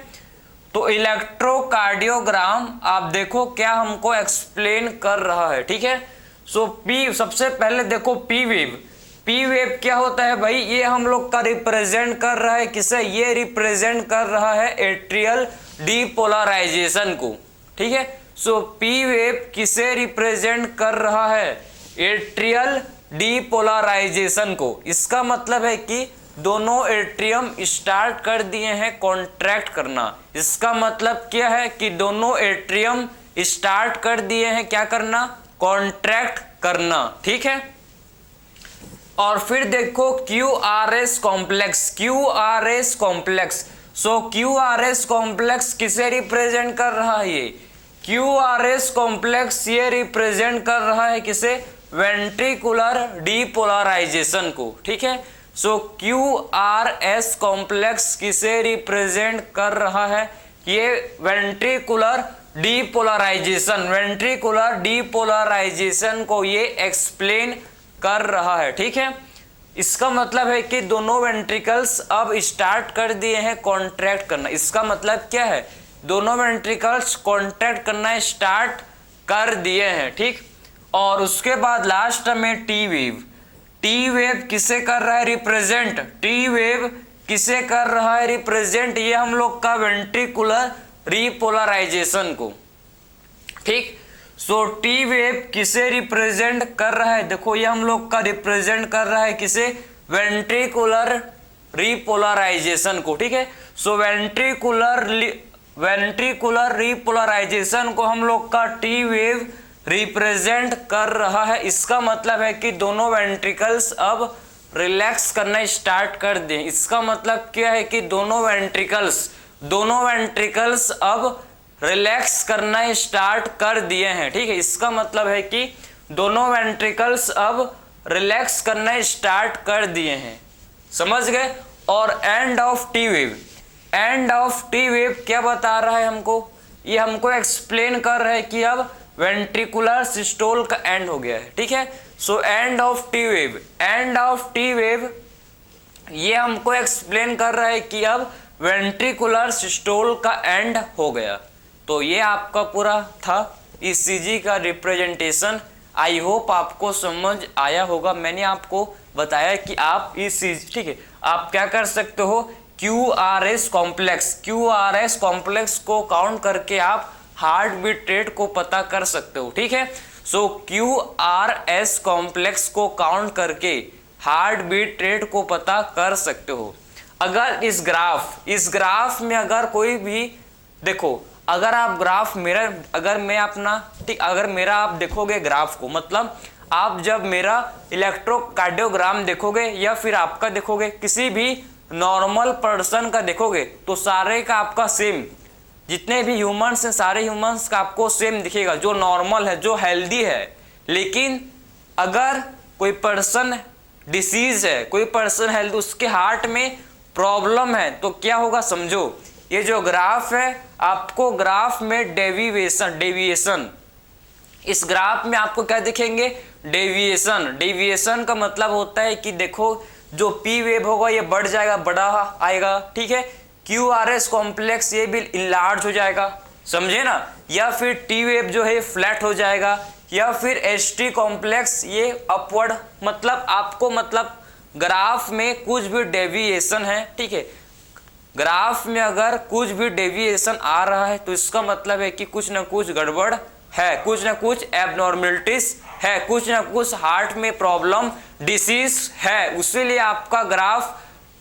तो इलेक्ट्रोकार्डियोग्राम आप देखो क्या हमको एक्सप्लेन कर रहा है। ठीक है, सो पी, सबसे पहले देखो पी वेव। पी वेव क्या होता है भाई? ये हम लोग का रिप्रेजेंट कर रहा है किसे? ये रिप्रेजेंट कर रहा है एट्रियल डीपोलराइजेशन को। ठीक है, सो पी वेव किसे रिप्रेजेंट कर रहा है? एट्रियल डीपोलराइजेशन को। इसका मतलब है कि दोनों एट्रियम स्टार्ट कर दिए हैं कॉन्ट्रैक्ट करना। इसका मतलब क्या है कि दोनों एट्रियम स्टार्ट कर दिए हैं क्या करना? कॉन्ट्रैक्ट करना। ठीक है, और फिर देखो Q R S complex. Q R S complex, so Q R S complex किसे रिप्रेजेंट कर रहा है? ये क्यू आर एस कॉम्प्लेक्स ये रिप्रेजेंट कर रहा है किसे? वेंट्रिकुलर डीपोलराइजेशन को। ठीक है, so Q R S complex किसे रिप्रेजेंट कर रहा है? ये वेंट्रिकुलर डीपोलराइजेशन, वेंट्रिकुलर डीपोलराइजेशन को ये एक्सप्लेन कर रहा है। ठीक है, इसका मतलब है कि दोनों वेंट्रिकल्स अब स्टार्ट कर दिए हैं कॉन्ट्रैक्ट करना। इसका मतलब क्या है? दोनों वेंट्रिकल्स कॉन्ट्रैक्ट करना स्टार्ट कर दिए हैं। ठीक, और उसके बाद लास्ट में टी वेव। टी वेव किसे कर रहा है रिप्रेजेंट? टी वेव किसे कर रहा है रिप्रेजेंट? ये हम लोग का वेंट्रिकुलर रिपोलराइजेशन को। ठीक, सो टी वेव किसे रिप्रेजेंट कर रहा है? देखो ये हम लोग का रिप्रेजेंट कर रहा है किसे? वेंट्रिकुलर रिपोलराइजेशन को। ठीक है, सो वेंट्रिकुलर रिपोलराइजेशन को हम लोग का टी वेव रिप्रेजेंट कर रहा है। इसका मतलब है कि दोनों वेंट्रिकल्स अब रिलैक्स करना स्टार्ट कर दें। इसका मतलब क्या है कि दोनों वेंट्रिकल्स अब रिलैक्स करना स्टार्ट कर दिए हैं। ठीक है, इसका मतलब है कि दोनों वेंट्रिकल्स अब रिलैक्स करना स्टार्ट कर दिए हैं, समझ गए? और and of T wave, and of T wave क्या बता रहा है हमको? ये हमको एक्सप्लेन कर रहा है कि अब वेंट्रिकुलर सिस्टोल का एंड हो गया है। ठीक है, so end of T wave, and of T wave ये हमको एक्सप्लेन कर रहा है कि अब वेंट्रिकुलर सिस्टोल का एंड हो गया। तो ये आपका पूरा था ईसीजी का रिप्रेजेंटेशन। आई होप आपको समझ आया होगा। मैंने आपको बताया कि आप ईसीजी, ठीक है, आप क्या कर सकते हो, क्यूआरएस कॉम्प्लेक्स को काउंट करके आप हार्ट बीट रेट को पता कर सकते हो, ठीक है। सो क्यूआरएस कॉम्प्लेक्स को काउंट करके हार्ट बीट रेट को पता कर सकते हो। अगर इस ग्राफ में अगर कोई भी देखो, अगर आप ग्राफ मेरा, अगर मैं अपना, ठीक, अगर मेरा आप देखोगे ग्राफ को, मतलब आप जब मेरा इलेक्ट्रोकार्डियोग्राम देखोगे या फिर आपका देखोगे किसी भी नॉर्मल पर्सन का देखोगे, तो सारे का आपका सेम, जितने भी ह्यूमंस हैं सारे ह्यूमंस का आपको सेम दिखेगा, जो नॉर्मल है, जो हेल्दी है। लेकिन अगर कोई पर्सन डिसीज है, कोई पर्सन हेल्दी, उसके हार्ट में प्रॉब्लम है, तो क्या होगा समझो। ये जो ग्राफ है, आपको ग्राफ में डेविएशन, इस ग्राफ में आपको क्या दिखेंगे, डेविएशन का मतलब होता है कि देखो जो पी वेव होगा ये बढ़ जाएगा, बड़ा आएगा, ठीक है। क्यूआरएस कॉम्प्लेक्स ये भी इनलार्ज हो जाएगा, समझे ना, या फिर टी वेव जो है फ्लैट हो जाएगा, या फिर एसटी कॉम्प्लेक्स ये अपवर्ड, मतलब आपको, मतलब ग्राफ में कुछ भी डेविएशन है, ठीक है, ग्राफ में अगर कुछ भी डेविएशन आ रहा है तो इसका मतलब है कि कुछ ना कुछ गड़बड़ है, कुछ ना कुछ एबनॉर्मलिटीज है, कुछ ना कुछ हार्ट में प्रॉब्लम, डिसीज है। उसीलिए आपका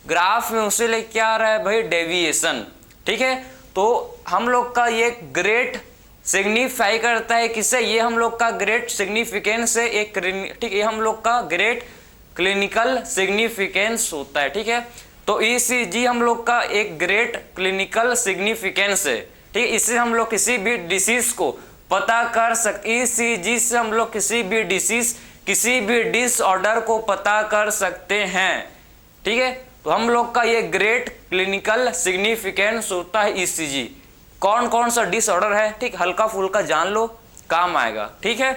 ग्राफ में उसीलिए क्या आ रहा है भाई, डेविएशन, ठीक है। तो हम लोग का ये ग्रेट सिग्निफाई करता है किससे, ये हम लोग का ग्रेट सिग्निफिकेंस है एक, ठीक है, ये हम लोग का ग्रेट क्लिनिकल सिग्निफिकेंस होता है, ठीक है। तो ईसीजी हम लोग का एक ग्रेट क्लिनिकल सिग्निफिकेंस है, ठीक है। इससे हम लोग किसी भी डिसीज को पता कर सकते, ईसीजी से हम लोग किसी भी डिसीज, किसी भी डिसऑर्डर को पता कर सकते हैं, ठीक है। तो हम लोग का ये ग्रेट क्लिनिकल सिग्निफिकेंस होता है ईसीजी। कौन कौन सा डिसऑर्डर है, ठीक, हल्का फुल्का जान लो, काम आएगा, ठीक है।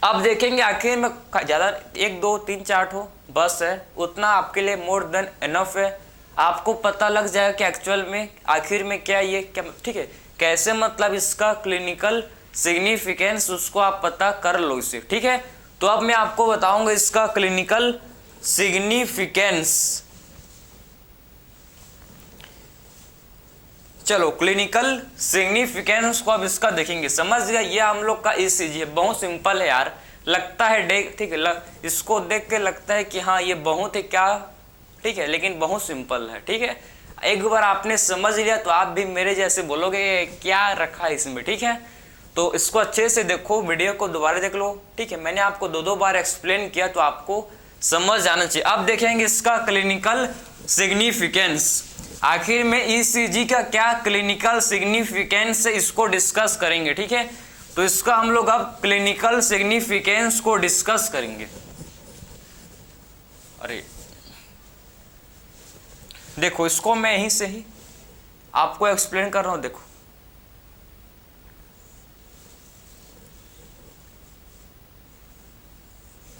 अब देखेंगे आखिर में, ज़्यादा 1 2 3 4 हो बस है, उतना आपके लिए मोर देन इनफ है। आपको पता लग जाएगा कि एक्चुअल में आखिर में क्या ये क्या, ठीक है, कैसे, मतलब इसका क्लिनिकल सिग्निफिकेंस उसको आप पता कर लो इसे, ठीक है। तो अब मैं आपको बताऊंगा इसका क्लिनिकल सिग्निफिकेंस। चलो क्लिनिकल सिग्निफिकेंस को अब इसका देखेंगे, समझ गया। ये हम लोग का ईसीजी है, बहुत सिंपल है यार, लगता है ठीक है, इसको देख के लगता है कि हाँ ये बहुत है क्या, ठीक है, लेकिन बहुत सिंपल है, ठीक है। एक बार आपने समझ लिया तो आप भी मेरे जैसे बोलोगे क्या रखा है इसमें, ठीक है। तो इसको अच्छे से देखो, वीडियो को दोबारा देख लो, ठीक है। मैंने आपको 2 बार एक्सप्लेन किया तो आपको समझ आना चाहिए। अब देखेंगे इसका क्लिनिकल सिग्निफिकेंस, आखिर में ईसीजी का क्या क्लिनिकल सिग्निफिकेंस है, इसको डिस्कस करेंगे, ठीक है। तो इसका हम लोग अब क्लिनिकल सिग्निफिकेंस को डिस्कस करेंगे। अरे देखो, इसको मैं यहीं से ही आपको एक्सप्लेन कर रहा हूं, देखो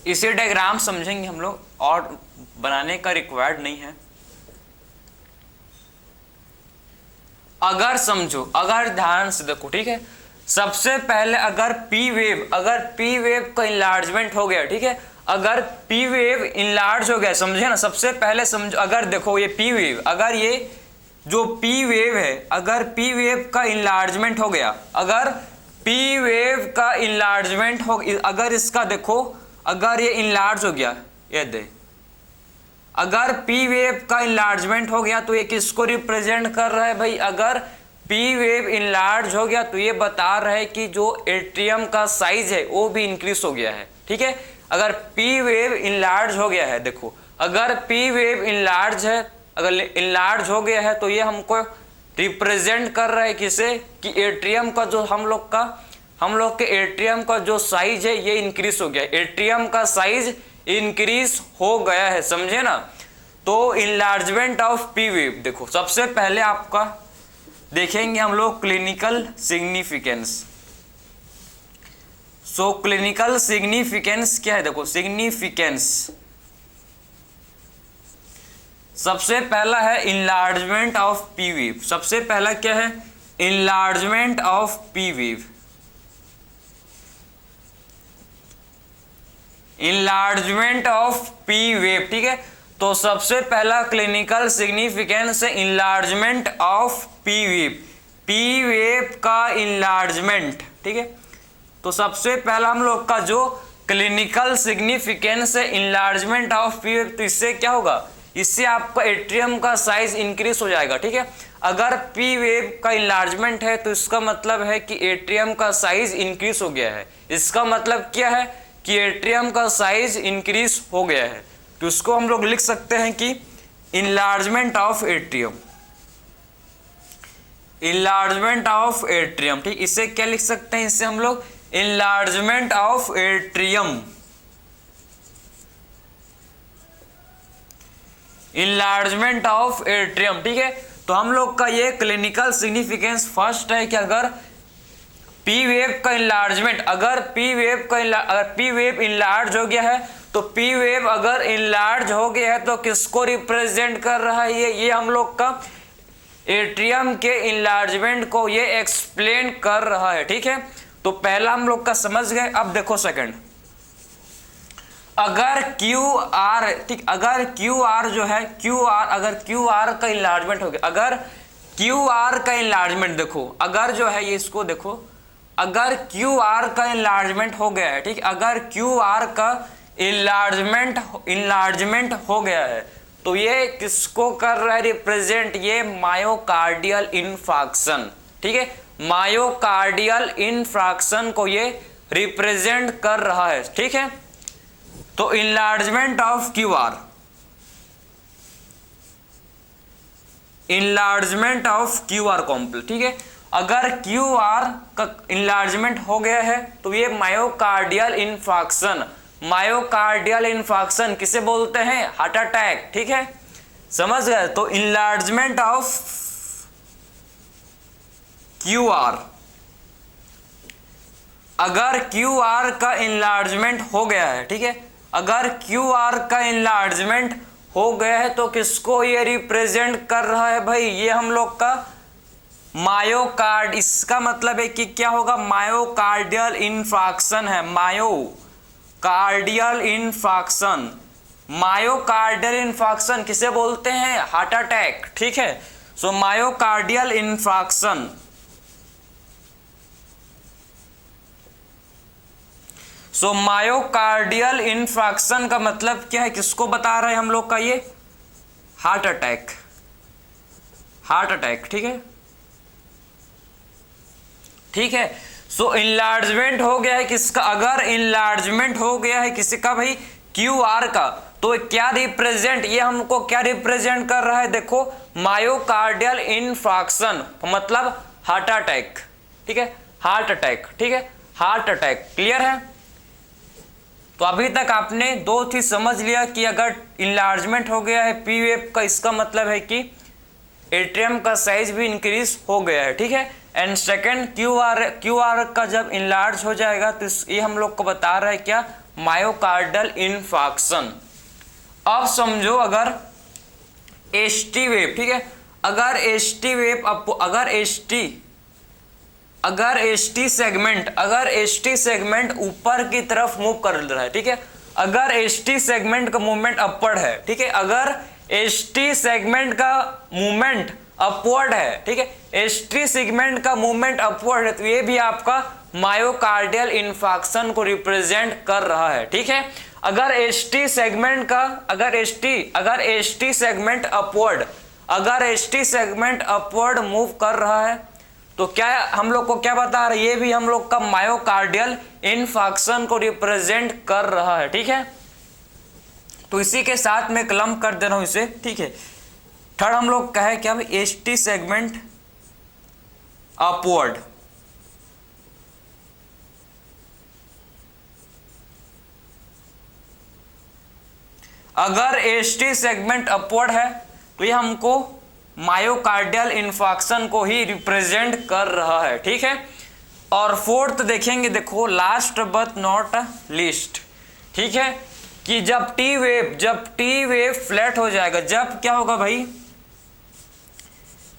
इसे डायग्राम समझेंगे हम लोग, और बनाने का रिक्वायर्ड नहीं है। अगर समझो, अगर ध्यान से देखो, ठीक है, सबसे पहले अगर पी वेव का इनलार्जमेंट हो गया, ठीक है, अगर पी वेव इनलार्ज हो गया, समझे ना, सबसे पहले समझो, अगर देखो ये पी वेव, अगर ये जो पी वेव है, अगर पी वेव का इनलार्जमेंट हो गया, अगर पी वेव का इनलार्जमेंट हो, अगर इसका देखो, अगर ये इनलार्ज हो गया, ये दे, अगर पी वेव का इनलार्जमेंट हो गया तो ये किसको रिप्रेजेंट कर रहा है भाई, अगर पी वेव इनलार्ज हो गया तो ये बता रहा है कि जो एट्रियम का साइज है वो भी इंक्रीज हो गया है, ठीक है। अगर पी वेव इनलार्ज हो गया है, देखो अगर पी वेव इनलार्ज है, अगर इनलार्ज हो गया है तो ये हमको रिप्रेजेंट कर रहा है किसे, कि एट्रियम का जो हम लोग के एट्रियम का जो साइज है ये इंक्रीज हो गया है, एट्रियम का साइज इंक्रीज हो गया है, समझे ना। तो इनलार्जमेंट ऑफ पी वेव, देखो सबसे पहले आपका देखेंगे हम लोग clinical significance. So clinical significance क्या है, देखो सिग्निफिकेंस सबसे पहला है इनलार्जमेंट ऑफ पी वेव। सबसे पहला क्या है? Enlargement of P wave. Enlargement of P wave, ठीक है। तो सबसे पहला क्लिनिकल सिग्निफिकेंस है enlargement of P wave, P wave का इनलार्जमेंट, ठीक है। तो सबसे पहला हम लोग का जो क्लिनिकल सिग्निफिकेंस है इनलार्जमेंट ऑफ पी वेव, तो इससे क्या होगा? इससे आपका एट्रियम का साइज इंक्रीज हो जाएगा, ठीक है। अगर पी वेव का इनलार्जमेंट है तो इसका मतलब है कि एट्रियम का साइज इंक्रीज हो गया है। इसका मतलब क्या है कि एट्रियम का साइज इंक्रीज हो गया है। तो इसको हम लोग लिख सकते हैं कि enlargement of atrium, enlargement of atrium, ठीक। इसे क्या लिख सकते हैं? इससे हम लोग enlargement of atrium, enlargement of atrium, ठीक है। तो हम लोग का ये क्लिनिकल सिग्निफिकेंस फर्स्ट है कि अगर पी वेव का इनलार्जमेंट, अगर पी वेव इनलार्ज हो गया है, तो पी वेव अगर इनलार्ज हो गया है तो किसको रिप्रेजेंट कर रहा है? ये हम लोग का एट्रियम के इनलार्जमेंट को ये एक्सप्लेन कर रहा है, ठीक है। तो पहला हम लोग का समझ गए। अब देखो सेकंड, अगर क्यू आर, ठीक, अगर क्यू आर जो है, अगर क्यू आर का इनलार्जमेंट हो गया, अगर क्यू आर का इनलार्जमेंट देखो, अगर जो है ये इसको देखो, अगर क्यू आर का इनलार्जमेंट हो गया है, ठीक, अगर क्यू आर का इनलार्जमेंट हो गया है तो ये किसको कर रहा है रिप्रेजेंट? ये मायोकार्डियल इन्फार्क्शन, ठीक है, मायोकार्डियल इन्फार्क्शन को ये रिप्रेजेंट कर रहा है, ठीक है। तो enlargement of Q R, enlargement of Q R complex, ठीक है। अगर क्यू आर का इनलार्जमेंट हो गया है तो ये मायोकार्डियल इन्फार्क्शन, मायोकार्डियल इन्फार्क्शन किसे बोलते हैं? हार्ट अटैक, ठीक है, समझ गए। तो इनलार्जमेंट ऑफ क्यू आर, अगर क्यू आर का इनलार्जमेंट हो गया है, ठीक है, अगर क्यू आर का इनलार्जमेंट हो गया है तो किसको ये रिप्रेजेंट कर रहा है भाई? ये हम लोग का मायोकार्ड, इसका मतलब है कि क्या होगा? मायोकार्डियल इन्फार्क्शन है, मायोकार्डियल इन्फार्क्शन, मायोकार्डियल इन्फार्क्शन किसे बोलते हैं? हार्ट अटैक, ठीक है। सो मायोकार्डियल इन्फार्क्शन, सो मायोकार्डियल इन्फार्क्शन का मतलब क्या है? किसको बता रहे हैं हम लोग का? ये हार्ट अटैक, हार्ट अटैक, ठीक है, ठीक है। सो इनलार्जमेंट हो गया है किसका? अगर इनलार्जमेंट हो गया है किसी का भाई? क्यू आर का, तो क्या रिप्रेजेंट, ये हमको क्या रिप्रेजेंट कर रहा है? देखो, मायोकार्डियल इन्फार्क्शन मतलब हार्ट अटैक, ठीक है, हार्ट अटैक, ठीक है, हार्ट अटैक, क्लियर है। तो अभी तक आपने दो चीज समझ लिया कि अगर इनलार्जमेंट हो गया है पी वेव का, इसका मतलब है कि एट्रियम का साइज भी इंक्रीज हो गया है, ठीक है। एंड सेकंड, क्यू आर का जब इनलार्ज हो जाएगा तो ये हम लोग को बता रहा है क्या? Myocardial infarction. अब समझो अगर एस टी वेव, ठीक है, अगर एस टी वेव, अगर एस टी सेगमेंट ऊपर की तरफ मूव कर रहा है, ठीक है, अगर एस टी सेगमेंट का मूवमेंट अपवर्ड है, ठीक है, अगर एस टी सेगमेंट का मूवमेंट अपवर्ड है, ठीक है, एस टी सेगमेंट का मूवमेंट अपवर्ड है, तो ये भी आपका मायोकार्डियल इन्फार्क्शन को रिप्रेजेंट कर रहा है, ठीक है। अगर एस टी सेगमेंट का, अगर S T segment upward move कर रहा है तो क्या हम लोग को क्या बता रहा है? ये भी हम लोग का मायोकार्डियल इन्फार्क्शन को रिप्रेजेंट कर रहा है, ठीक है। तो इसी के साथ में क्लम्प कर दे रहा हूं इसे, ठीक है। थर्ड हम लोग कहे क्या भाई? एस टी सेगमेंट अपवर्ड, अगर एस टी सेगमेंट अपवर्ड है तो ये हमको मायोकार्डियल इन्फार्क्शन को ही रिप्रेजेंट कर रहा है, ठीक है। और फोर्थ देखेंगे, देखो, लास्ट बट नॉट लीस्ट, ठीक है, कि जब टी वेव फ्लैट हो जाएगा, जब क्या होगा भाई,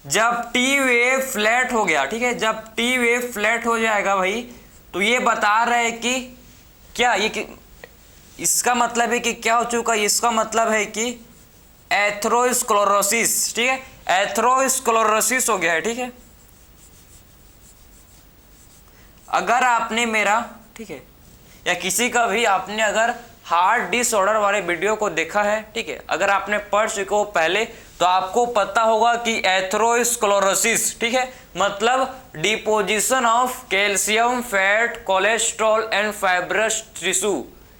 जब टी वेव फ्लैट हो गया, ठीक है, जब टी वेव फ्लैट हो जाएगा भाई, तो ये बता रहे हैं कि क्या ये कि इसका मतलब है कि क्या हो चुका है, इसका मतलब है कि एथेरोस्क्लेरोसिस, ठीक है, एथेरोस्क्लेरोसिस हो गया है, ठीक है। अगर आपने मेरा, ठीक है, या किसी का भी आपने अगर हार्ट डिसऑर्डर वाले वीडियो को देखा है, ठीक है, अगर आपने पढ़ चुके हो पहले, तो आपको पता होगा कि एथेरोस्क्लेरोसिस, ठीक है, मतलब deposition of calcium, fat, cholesterol and fibrous tissue,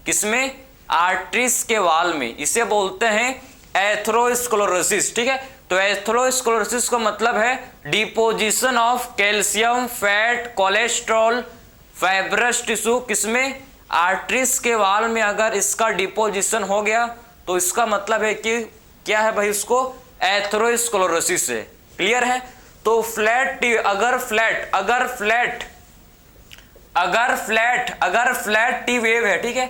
किसमें, आर्टरीज के वाल में, इसे बोलते हैं एथेरोस्क्लेरोसिस, ठीक है। तो एथेरोस्क्लेरोसिस का मतलब है deposition of calcium, fat, cholesterol, fibrous tissue, किसमें, आर्टरीज के वाल में अगर इसका डिपोजिशन हो गया तो इसका मतलब है कि क्या है भाई, उसको एथेरोस्क्लेरोसिस है। क्लियर है। तो फ्लैट टी, अगर फ्लैट टी वेव है, ठीक है,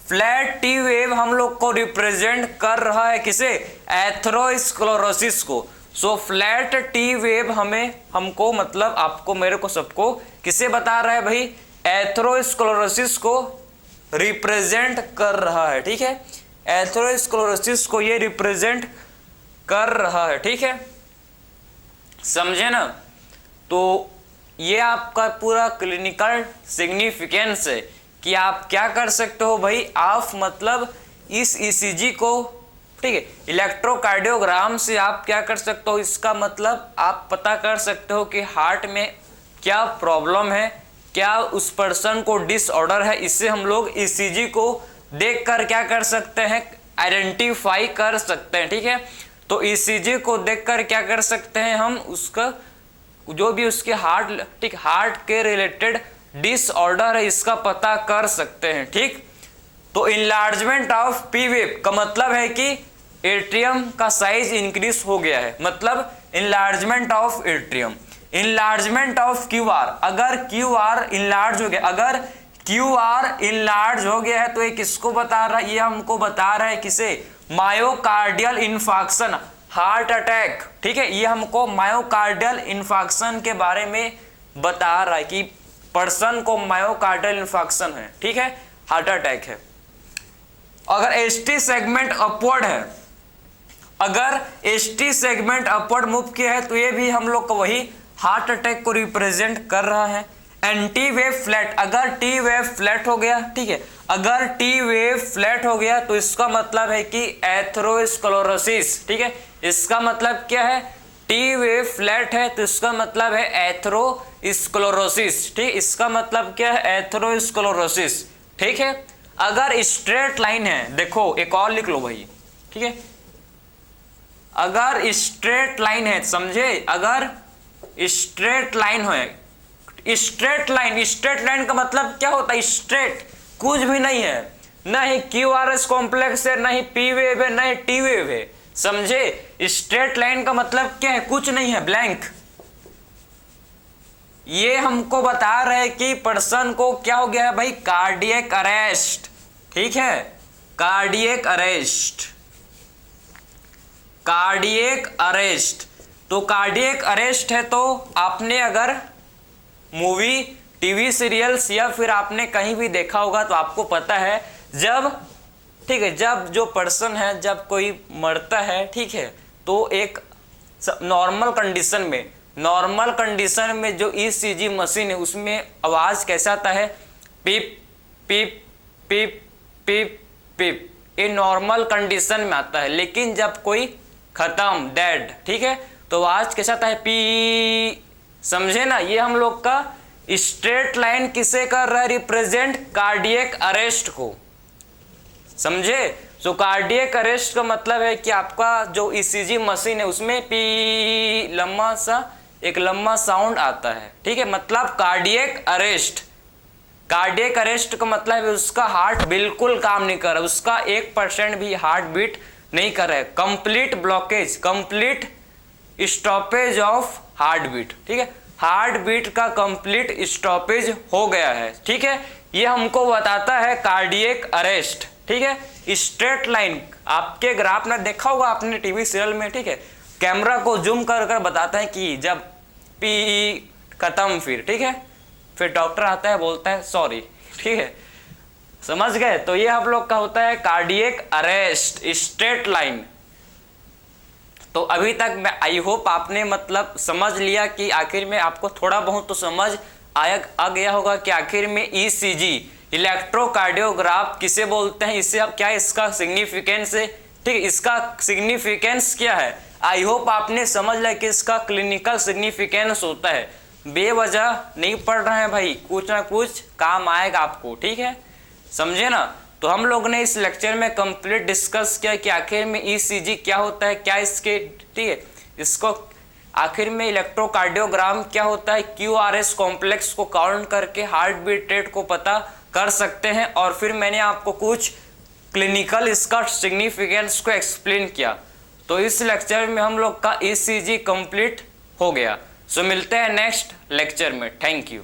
फ्लैट टी वेव हम लोग को रिप्रेजेंट कर रहा है किसे, एथेरोस्क्लेरोसिस को। सो फ्लैट टी वेव हमको मतलब आपको, मेरे को, सबको किसे बता रहा है भाई, एथेरोस्क्लेरोसिस को रिप्रेजेंट कर रहा है, ठीक है, एथेरोस्क्लेरोसिस को ये रिप्रेजेंट कर रहा है, ठीक है, समझे ना। तो ये आपका पूरा क्लिनिकल सिग्निफिकेंस है कि आप क्या कर सकते हो भाई, आप मतलब इस ईसीजी को, ठीक है, इलेक्ट्रोकार्डियोग्राम से आप क्या कर सकते हो, इसका मतलब आप पता कर सकते हो कि हार्ट में क्या प्रॉब्लम है, क्या उस पर्सन को डिसऑर्डर है। इससे हम लोग ईसीजी को देखकर क्या कर सकते हैं, आइडेंटिफाई कर सकते हैं, ठीक है। तो ईसीजी को देखकर क्या कर सकते हैं हम, उसका जो भी उसके हार्ट, ठीक, हार्ट के रिलेटेड डिसऑर्डर है इसका पता कर सकते हैं, ठीक। तो इनलार्जमेंट ऑफ पी वेव का मतलब है कि एट्रियम का साइज इंक्रीज हो गया है, मतलब enlargement of atrium. Enlargement of Q R, अगर क्यू आर इनलार्ज हो गया, अगर क्यू आर इनलार्ज हो गया है तो ये किसको बता रहा है, ये हमको बता रहा है किसे, मायोकार्डियल इन्फार्क्शन, हार्ट अटैक, ठीक है, ये हमको मायोकार्डियल इन्फार्क्शन के बारे में बता रहा है कि पर्सन को मायोकार्डियल इन्फार्क्शन है, ठीक है, हार्ट अटैक है। अगर एसटी सेगमेंट अपवर्ड है, अगर एसटी सेगमेंट अपवर्ड मूव किया है तो ये भी हम लोग को वही हार्ट अटैक को रिप्रेजेंट कर रहा है। एंड टी वेव फ्लैट, अगर टी वेव फ्लैट हो गया, ठीक है, अगर टी वेव फ्लैट हो गया तो इसका मतलब है कि एथेरोस्क्लेरोसिस, ठीक है, इसका मतलब क्या है, टी वेव फ्लैट है तो इसका मतलब है एथेरोस्क्लेरोसिस, ठीक, इसका मतलब क्या है, एथेरोस्क्लेरोसिस, ठीक है। अगर स्ट्रेट लाइन है, देखो एक और लिख लो भाई, ठीक है, अगर स्ट्रेट लाइन है, समझे, अगर स्ट्रेट लाइन है, स्ट्रेट लाइन का मतलब क्या होता है, स्ट्रेट, कुछ भी नहीं है, ना ही क्यू आर एस कॉम्प्लेक्स है, ना ही पी वेव है, ना ही टी वेव है, समझे। स्ट्रेट लाइन का मतलब क्या है, कुछ नहीं है, ब्लैंक। ये हमको बता रहे हैं कि पर्सन को क्या हो गया है भाई, कार्डियक अरेस्ट, ठीक है, कार्डियक अरेस्ट, कार्डियक अरेस्ट। तो कार्डियक अरेस्ट है तो आपने अगर मूवी, टीवी सीरियल्स या फिर आपने कहीं भी देखा होगा तो आपको पता है, जब, ठीक है, जब जो पर्सन है, जब कोई मरता है, ठीक है, तो एक नॉर्मल कंडीशन में जो ईसीजी मशीन है उसमें आवाज कैसा आता है, पिप पिप पिप पिप पिप, ये नॉर्मल कंडीशन में आता है। लेकिन जब कोई खत्म, डेड, ठीक है, तो आवाज कैसा आता है, पी, समझे ना। ये हम लोग का स्ट्रेट लाइन किसे कर रहा है, रिप्रेजेंट कार्डियक अरेस्ट को, समझे। सो कार्डियक अरेस्ट का मतलब है कि आपका जो ईसीजी मशीन है उसमें पी लंबा सा एक लंबा साउंड आता है, ठीक है, मतलब कार्डियक अरेस्ट। कार्डियक अरेस्ट का मतलब है उसका हार्ट बिल्कुल काम नहीं कर रहा, उसका 1% भी हार्ट बीट नहीं कर रहा है, complete blockage, complete stoppage of heart beat, ठीक है, हार्ट बीट का कंप्लीट स्टॉपेज हो गया है, ठीक है। ये हमको बताता है कार्डियक अरेस्ट, ठीक है। स्ट्रेट लाइन आपके ग्राफ में देखा होगा आपने टीवी सीरियल में, ठीक है, कैमरा को जूम कर कर बताते हैं कि जब पी खत्म फिर, ठीक है, फिर डॉक्टर आता है बोलता है सॉरी, ठीक है, समझ गए। तो ये आप लोग का होता है कार्डियक अरेस्ट, स्ट्रेट लाइन। तो अभी तक मैं आई होप आपने मतलब समझ लिया कि आखिर में आपको थोड़ा बहुत तो समझ आ गया होगा कि आखिर में ईसीजी इलेक्ट्रोकार्डियोग्राफ किसे बोलते हैं, इससे अब क्या इसका सिग्निफिकेंस है, ठीक है, इसका सिग्निफिकेंस क्या है। आई होप आपने समझ लिया कि इसका क्लिनिकल सिग्निफिकेंस होता है। बेवजह नहीं पढ़ रहे हैं भाई, कुछ ना कुछ काम आएगा आपको, ठीक है, समझे ना। तो हम लोग ने इस लेक्चर में कंप्लीट डिस्कस किया कि आखिर में ईसीजी क्या होता है, क्या इसके, ठीक है, इसको आखिर में इलेक्ट्रोकार्डियोग्राम क्या होता है, क्यूआरएस कॉम्प्लेक्स को काउंट करके हार्ट बीट रेट को पता कर सकते हैं, और फिर मैंने आपको कुछ क्लिनिकल इसका सिग्निफिकेंस को एक्सप्लेन किया। तो इस लेक्चर में हम लोग का ईसीजी कंप्लीट हो गया। सो मिलते हैं नेक्स्ट लेक्चर में। Thank you.